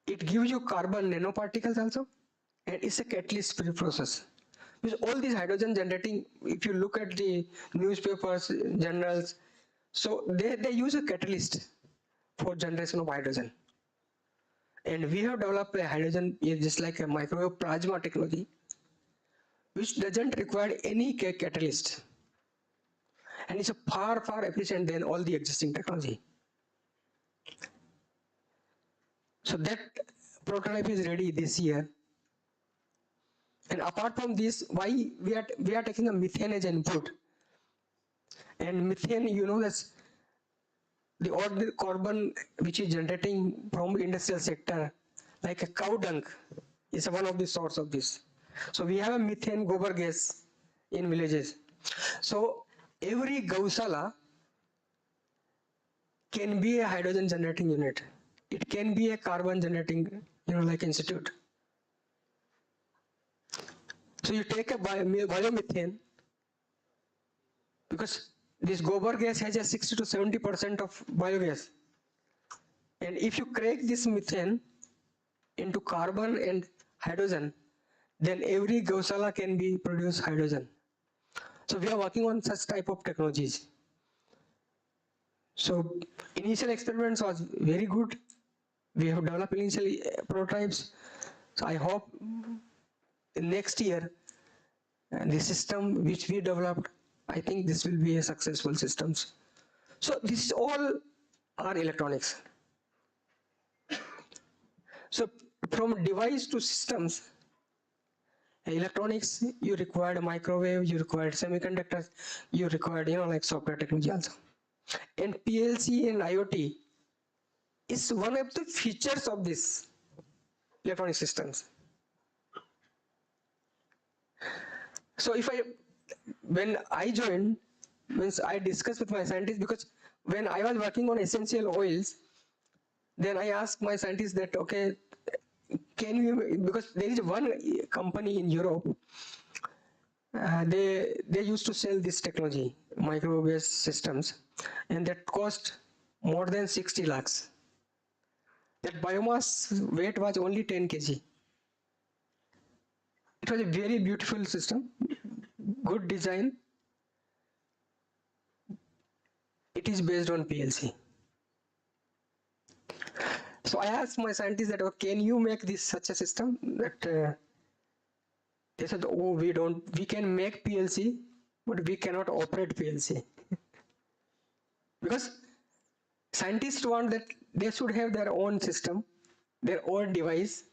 It gives you carbon nanoparticles also, and it's a catalyst-free process. Because all these hydrogen generating, if you look at the newspapers, journals, so they use a catalyst for generation of hydrogen. And we have developed a hydrogen, just like a microwave plasma technology, which doesn't require any catalyst. And it's a far efficient than all the existing technology. So that prototype is ready this year. And apart from this, why we are taking a methane as input. And methane, you know, that's the ordinary carbon which is generating from industrial sector, like a cow dung, is one of the source of this. So we have a methane gobar gas in villages. So every Gausala can be a hydrogen generating unit. It can be a carbon generating, like institute. So you take a biomethane, because this gobar gas has a 60 to 70% of biogas. And if you crack this methane into carbon and hydrogen, then every Gausala can be produce hydrogen. So we are working on such type of technologies. So initial experiments was very good. We have developed initial prototypes. So I hope next year the system which we developed, I think this will be a successful systems. So this all are electronics. So from device to systems, electronics, you required a microwave, you required semiconductors, you required, like software technology also. And PLC and IOT is one of the features of this electronic systems. So when I joined, means I discussed with my scientists, because when I was working on essential oils, then I asked my scientists that, okay, can you, because there is one company in Europe, they used to sell this technology, microwave-based systems, and that cost more than 60 lakhs. That biomass weight was only 10 kg. It was a very beautiful system, good design. It is based on PLC. So I asked my scientists that, oh, can you make this such a system? That they said, oh, we can make PLC, but we cannot operate PLC. Because scientists want that they should have their own system, their own device,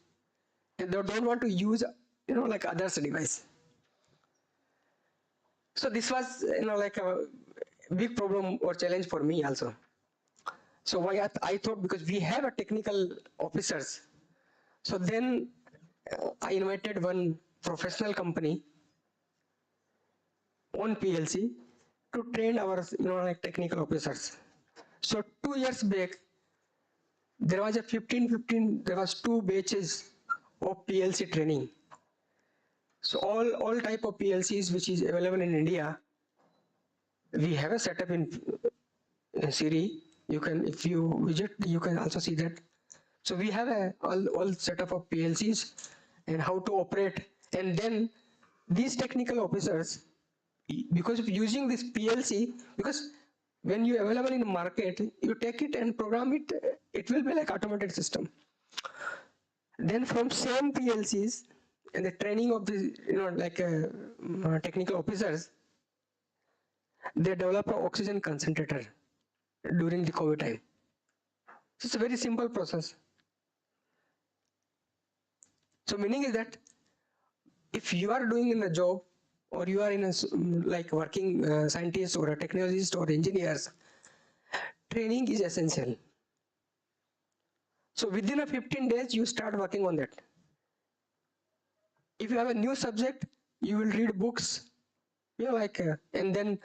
and they don't want to use, like others' device. So this was, like a big problem or challenge for me also. So why I thought, because we have a technical officers, so then I invited one professional company on PLC to train our, like technical officers. So 2 years back, there was a 15, there was 2 batches of PLC training. So all type of PLCs which is available in India, we have a setup in Siri. You can, if you visit, you can also see that. So we have all setup of PLCs and how to operate. And then these technical officers, because of using this PLC, because when you available in the market, you take it and program it, it will be like automated system. Then from same PLCs and the training of the, like technical officers, they develop an oxygen concentrator during the COVID time. So it's a very simple process. So meaning is that if you are doing in a job, or you are in a like working scientist or a technologist or engineers, training is essential. So within a 15 days, you start working on that. If you have a new subject, you will read books, and then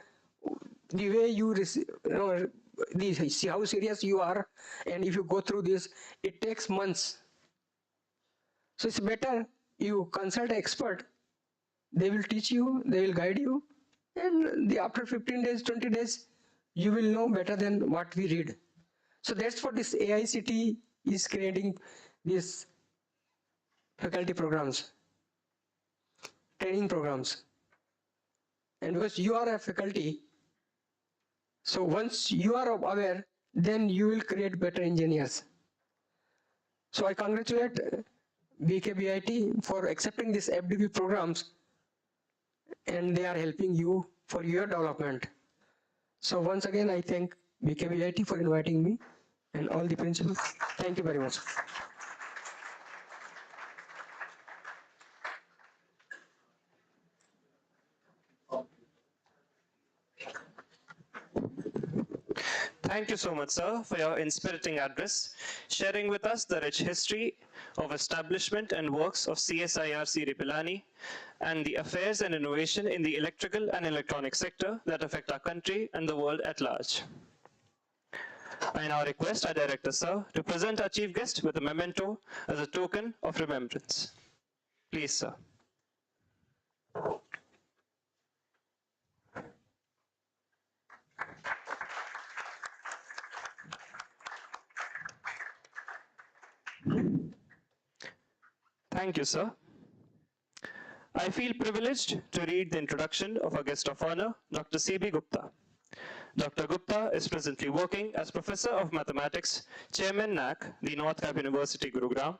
the way you see how serious you are, and if you go through this, it takes months. So it's better you consult an expert. They will teach you, they will guide you, and after 15 days, 20 days, you will know better than what we read. So that's what this AICT is creating, these faculty programs, training programs. And because you are a faculty, so once you are aware, then you will create better engineers. So I congratulate BKBIT for accepting these FDP programs, and they are helping you for your development. So once again, I thank BKBIT for inviting me and all the principals. Thank you very much. Thank you so much, sir, for your inspiriting address, sharing with us the rich history of establishment and works of CSIR C.D. Pilani and the affairs and innovation in the electrical and electronic sector that affect our country and the world at large. I now request our director, sir, to present our chief guest with a memento as a token of remembrance. Please, sir. Thank you, sir. I feel privileged to read the introduction of our guest of honor, Dr. C.B. Gupta. Dr. Gupta is presently working as Professor of Mathematics, Chairman NAC, the North Cap University, Gurugram.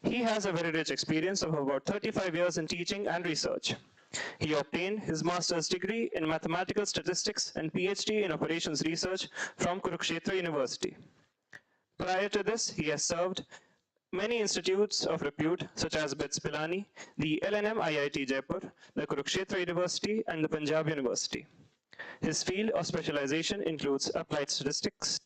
He has a very rich experience of about 35 years in teaching and research. He obtained his master's degree in mathematical statistics and PhD in operations research from Kurukshetra University. Prior to this, he has served many institutes of repute, such as BITS Pilani, the LNM IIT Jaipur, the Kurukshetra University, and the Punjab University. His field of specialization includes applied statistics,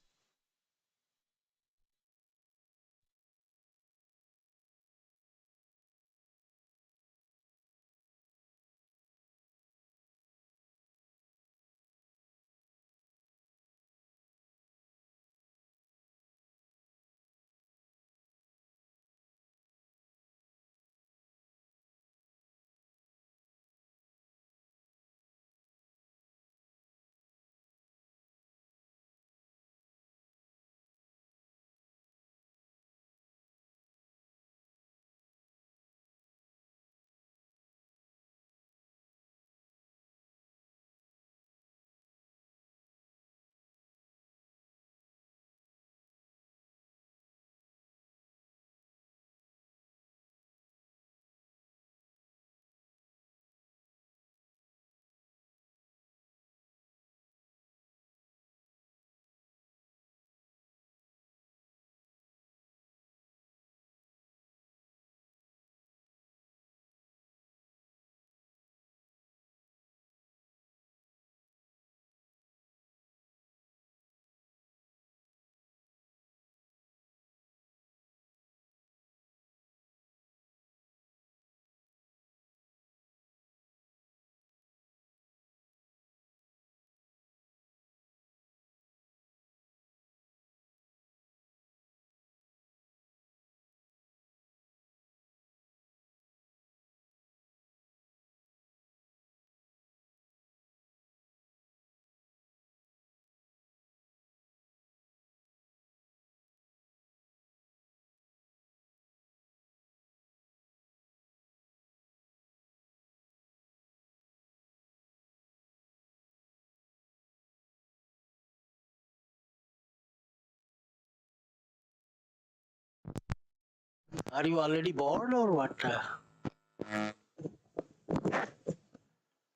Are you already bored or what?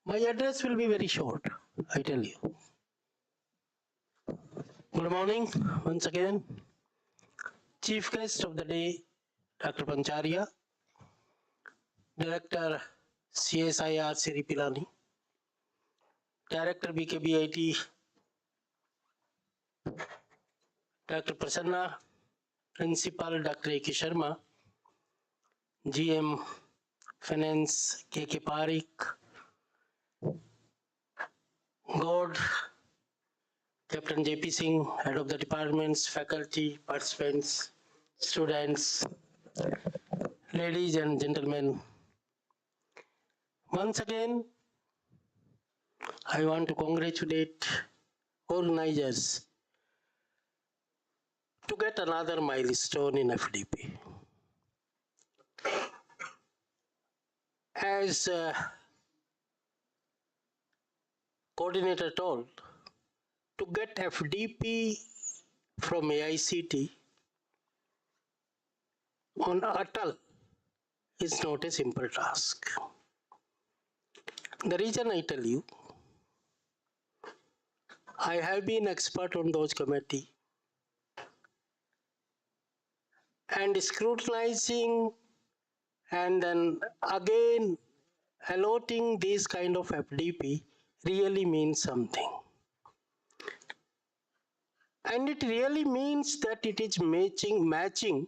My address will be very short, I tell you. Good morning once again. Chief guest of the day, Dr. Pancharia, Director CSIR C.D. Pilani, Director BKBIT, Dr. Prasanna, Principal Dr. A.K. Sharma, GM Finance K.K. Parikh, God, Captain J.P. Singh, Head of the Departments, faculty, participants, students, ladies and gentlemen. Once again, I want to congratulate organizers to get another milestone in FDP. As coordinator told, to get FDP from AICT on ATAL is not a simple task. The reason I tell you, I have been expert on those committee and scrutinizing and then again allotting this kind of FDP really means something. And it really means that it is matching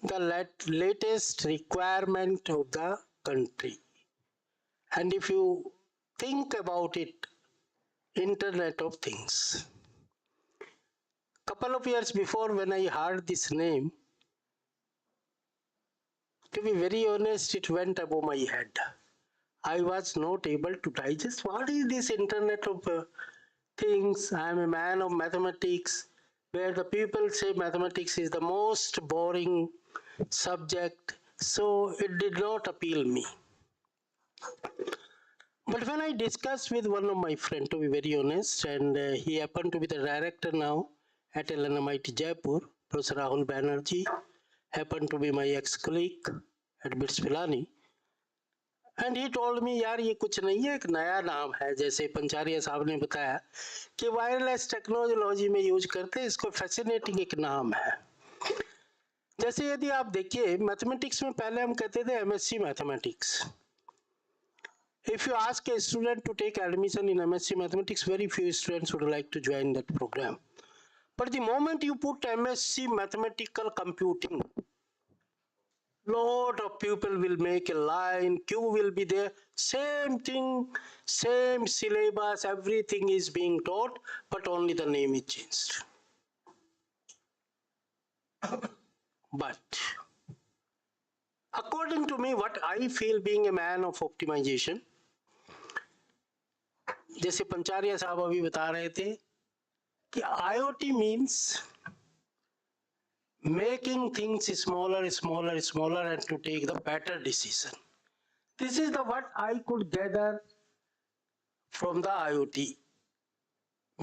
the latest requirement of the country. And if you think about it, Internet of Things. Couple of years before, when I heard this name, to be very honest, it went above my head. I was not able to digest what is this Internet of Things. I am a man of mathematics, where the people say mathematics is the most boring subject, so it did not appeal me. But when I discussed with one of my friends, to be very honest, and he happened to be the director now at LNMIT Jaipur, Professor Rahul Banerjee, happened to be my ex-colleague at BITS Pilani, and he told me, यार ये कुछ नहीं है, एक नया नाम है, जैसे पंचारिया साहब ने बताया कि वायरलेस टेक्नोलॉजी में यूज करते हैं, इसको फैसिनेटिंग एक नाम है. जैसे यदि आप देखिए मैथमेटिक्स में पहले हम कहते थे MSc mathematics. If you ask a student to take admission in MSc Mathematics, very few students would like to join that program. But the moment you put MSc Mathematical Computing, lot of people will make a line, queue will be there, same thing, same syllabus, everything is being taught, but only the name is changed. But according to me, what I feel being a man of optimization, जैसे पंचारिया साहब अभी बता रहे थे कि IoT means making things smaller and to take the better decision. This is the what I could gather from the IoT.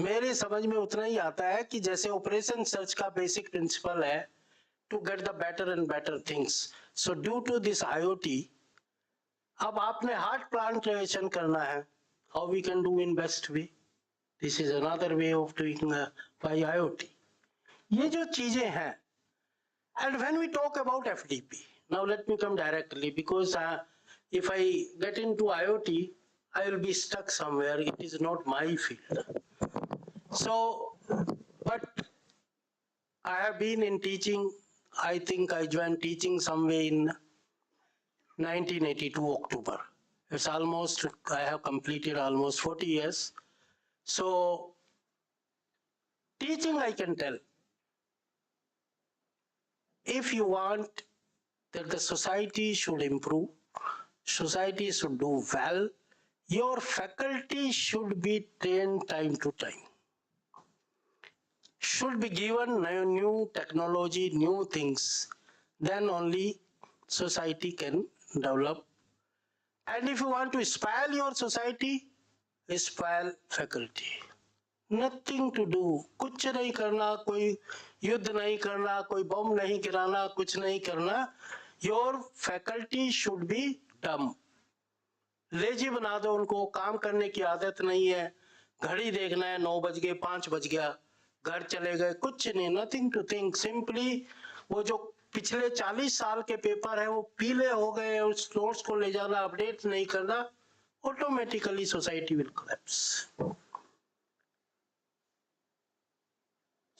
मेरे समझ में उतना ही आता है कि जैसे ऑपरेशन सर्च का बेसिक प्रिंसिपल है to get the better and better things. So due to this IoT, अब आपने हार्ट प्लांटेशन करना है, how we can do in best way. This is another way of doing by IoT. ये जो चीजें हैं, and when we talk about FDP, now let me come directly, because if I get into IoT, I will be stuck somewhere. It is not my field. So, but I have been in teaching. I think I joined teaching somewhere in 1982 October. It's almost, I have completed almost 40 years. So, teaching I can tell. If you want that the society should improve, society should do well, your faculty should be trained time to time. Should be given new technology, new things, then only society can develop. And if you want to spoil your society, spoil faculty. Nothing to do. कुछ नहीं करना, कोई युद्ध नहीं करना, कोई बम नहीं गिराना, कुछ नहीं करना. Your faculty should be dumb. Lazy बना दो उनको, काम करने की आदत नहीं है, घड़ी देखना है 9 बज गए 5 बज गया, घर चले गए, कुछ नहीं, nothing to think. Simply वो जो पिछले 40 साल के पेपर है वो पीले हो गए, उस नोट्स को ले जाना, अपडेट नहीं करना, automatically society will collapse.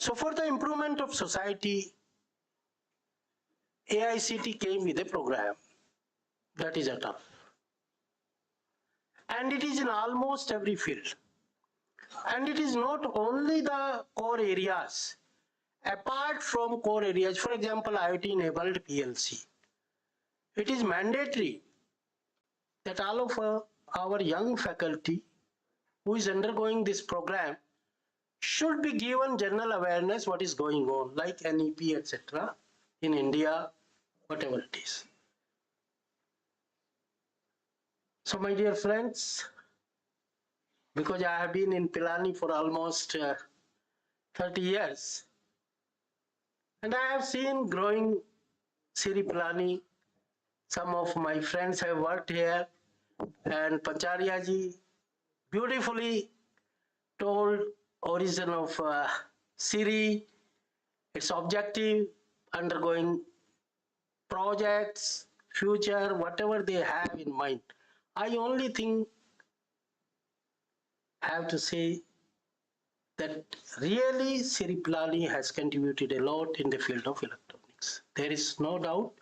So for the improvement of society, AICT came with a program that is ATAL. And it is in almost every field. And it is not only the core areas. Apart from core areas, for example, IOT enabled PLC, it is mandatory that all of our young faculty who is undergoing this program should be given general awareness what is going on, like NEP, etc. in India, whatever it is. So my dear friends, because I have been in Pilani for almost 30 years, and I have seen growing Siri Pilani. Some of my friends have worked here, and Pancharya ji beautifully told origin of Siri, its objective, undergoing projects, future, whatever they have in mind. I only have to say that really Siri Pilani has contributed a lot in the field of electronics. There is no doubt,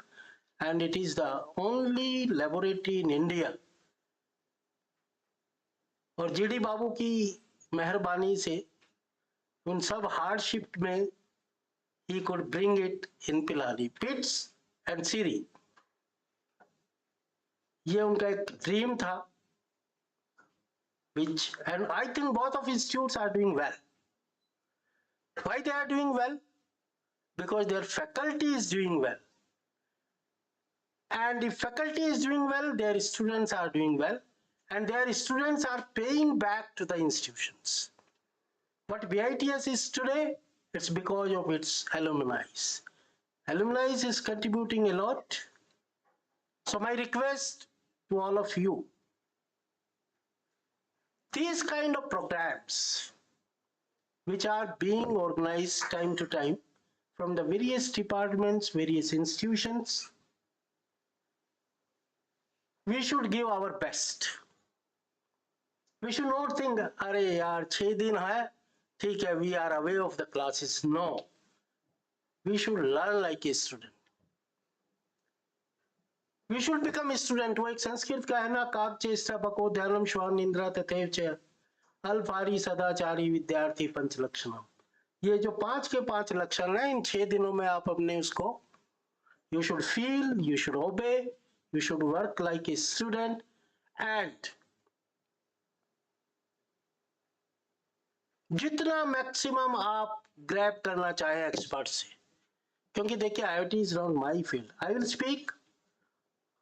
and it is the only laboratory in India. और GD बाबू की मेहरबानी से उन सब hardship में he could bring it in Pilani. PITS and Siri, ये उनका एक ड्रीम था, which, and I think both of institutes are doing well. Why they are doing well? Because their faculty is doing well. And if faculty is doing well, their students are doing well, and their students are paying back to the institutions. What BITS is today, it's because of its alumni. Alumni is contributing a lot. So my request to all of you, these kind of programs which are being organized time to time from the various departments, various institutions, we should give our best. We should not think, अरे यार 6 दिन है, ठीक है, we are away of the classes. No, we should learn like a student. We should become a student. वो एक संस्कृत का है ना, काक चेष्टा बको ध्यानम श्वान निंद्रा तथैव च अल्पारी सदाचारी विद्यार्थी पंच लक्षणम. ये जो 5 के 5 लक्षण हैं, इन 6 दिनों में आप अपने उसको, you should feel, you should obey, you should work like a student, and जितना मैक्सिमम आप ग्रैब करना चाहे एक्सपर्ट से, क्योंकि देखिए IoT is not my field. I will speak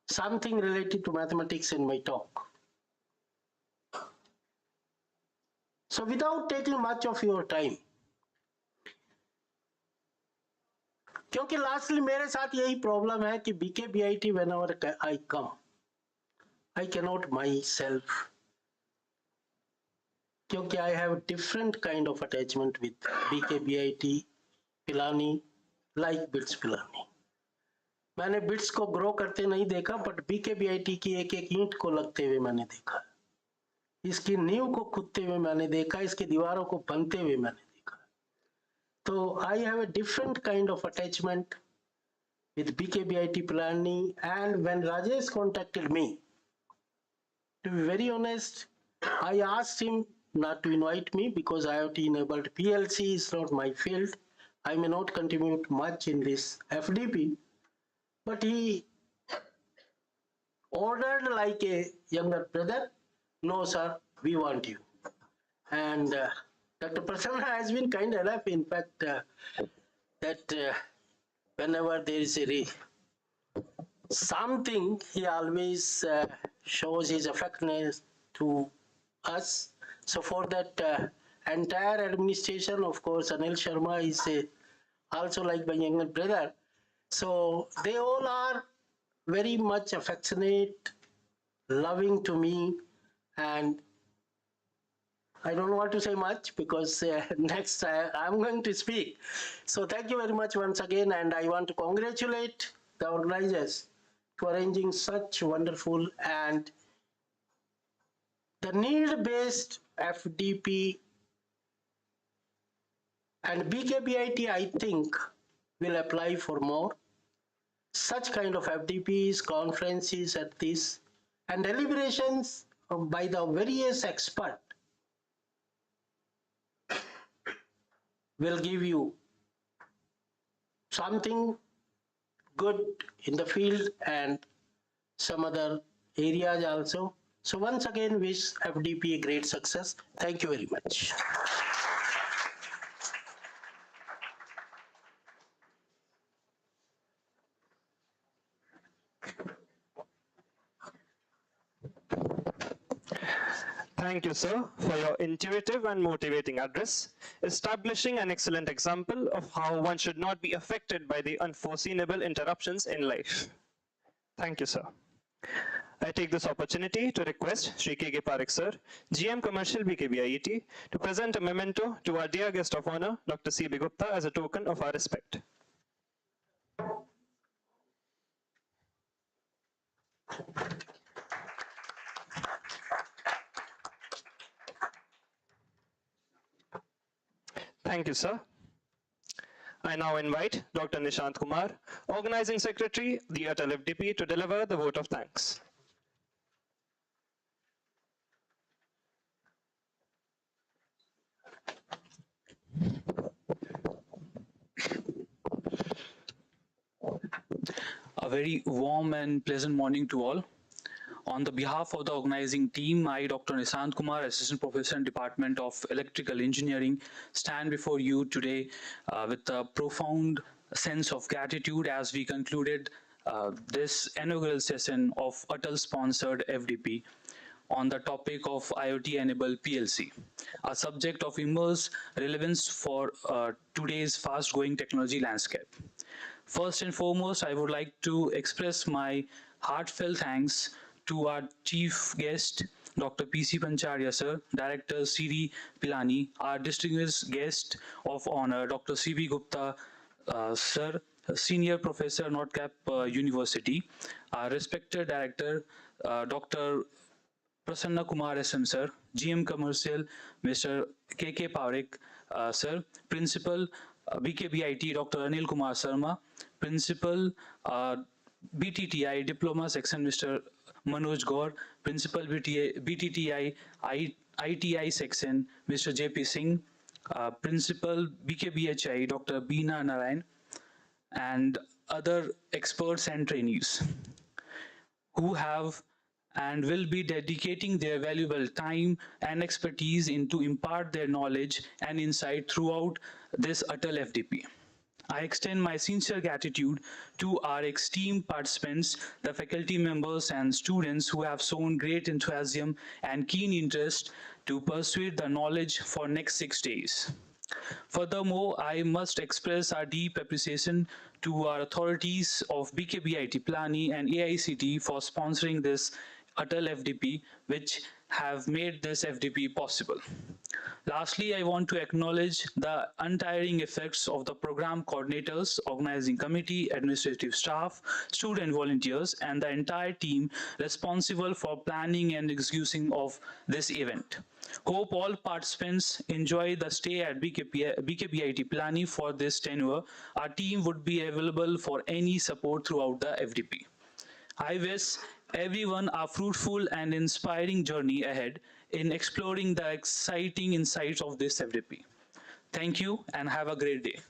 something related to mathematics in my talk. So without taking much of your time, क्योंकि lastly मेरे साथ यही प्रॉब्लम है कि BKBIT whenever I come, I cannot myself, क्योंकि I have different kind of attachment with BKBIT, Pilani, like BITS Pilani. मैंने bits को grow करते नहीं देखा, बट BKBIT की एक एक ईंट को लगते हुए मैंने देखा, इसकी नींव को खुदते हुए मैंने देखा, इसकी दीवारों को बनते हुए मैंने देखा. तो I have a different kind of attachment with BKBIT Pilani. And when Rajesh contacted me, to be very honest, I asked him not to invite me because IoT enabled PLC is not my field. I may not contribute much in this FDP, but he ordered like a younger brother, no sir, we want you. And Dr. Prasanna has been kind enough, in fact, that whenever there is something, he always shows his affectionate to us. So for that entire administration, of course, Anil Sharma is also like my younger brother. So they all are very much affectionate, loving to me, and I don't want to say much because next I'm going to speak. So thank you very much once again, and I want to congratulate the organizers for arranging such wonderful and the need-based FDP And BKBIT, I think, will apply for more such kind of FDPs, conferences at this, and deliberations by the various experts will give you something good in the field and some other areas also. So once again, wish FDP a great success. Thank you very much. Thank you, sir, for your intuitive and motivating address, establishing an excellent example of how one should not be affected by the unforeseeable interruptions in life. Thank you, sir. I take this opportunity to request Shri K.K. Parekh, sir, GM Commercial BKBIET, to present a memento to our dear guest of honor, Dr. C.B. Gupta, as a token of our respect. Thank you, sir. I now invite Dr. Nishant Kumar, Organizing Secretary, the ATAL-FDP, to deliver the vote of thanks. A very warm and pleasant morning to all. On the behalf of the organizing team, I, Dr. Nishant Kumar, Assistant Professor in Department of Electrical Engineering, stand before you today with a profound sense of gratitude as we concluded this inaugural session of ATAL-sponsored FDP on the topic of IoT-enabled PLC, a subject of immense relevance for today's fast-growing technology landscape. First and foremost, I would like to express my heartfelt thanks to our chief guest, Dr. P.C. Pancharya, sir, Director C.D. Pilani, our distinguished guest of honor, Dr. C.B. Gupta, sir, Senior Professor, Notcap University, our respected Director, Dr. Prasanna Kumar SM, sir, GM Commercial, Mr. K.K. Parekh, sir, Principal, BKBIT, Dr. Anil Kumar Sharma, Principal, BTTI Diploma Section, Mr. Manoj Gaur, Principal BTTI ITI Section, Mr. JP Singh, Principal BKBHI, Dr. Beena Narayan, and other experts and trainees who have and will be dedicating their valuable time and expertise into impart their knowledge and insight throughout this ATAL-FDP. I extend my sincere gratitude to our esteemed participants, the faculty members and students who have shown great enthusiasm and keen interest to pursue the knowledge for next 6 days. Furthermore, I must express our deep appreciation to our authorities of BKBIT Pilani and AICT for sponsoring this ATAL-FDP, which have made this FDP possible. Lastly, I want to acknowledge the untiring efforts of the program coordinators, organizing committee, administrative staff, student volunteers, and the entire team responsible for planning and execution of this event. Hope all participants enjoy the stay at BKBIT Pilani for this tenure. Our team would be available for any support throughout the FDP. I wish everyone a fruitful and inspiring journey ahead in exploring the exciting insights of this FDP. Thank you and have a great day.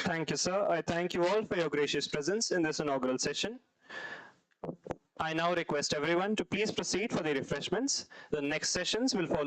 Thank you, sir. I thank you all for your gracious presence in this inaugural session. I now request everyone to please proceed for the refreshments. The next sessions will follow.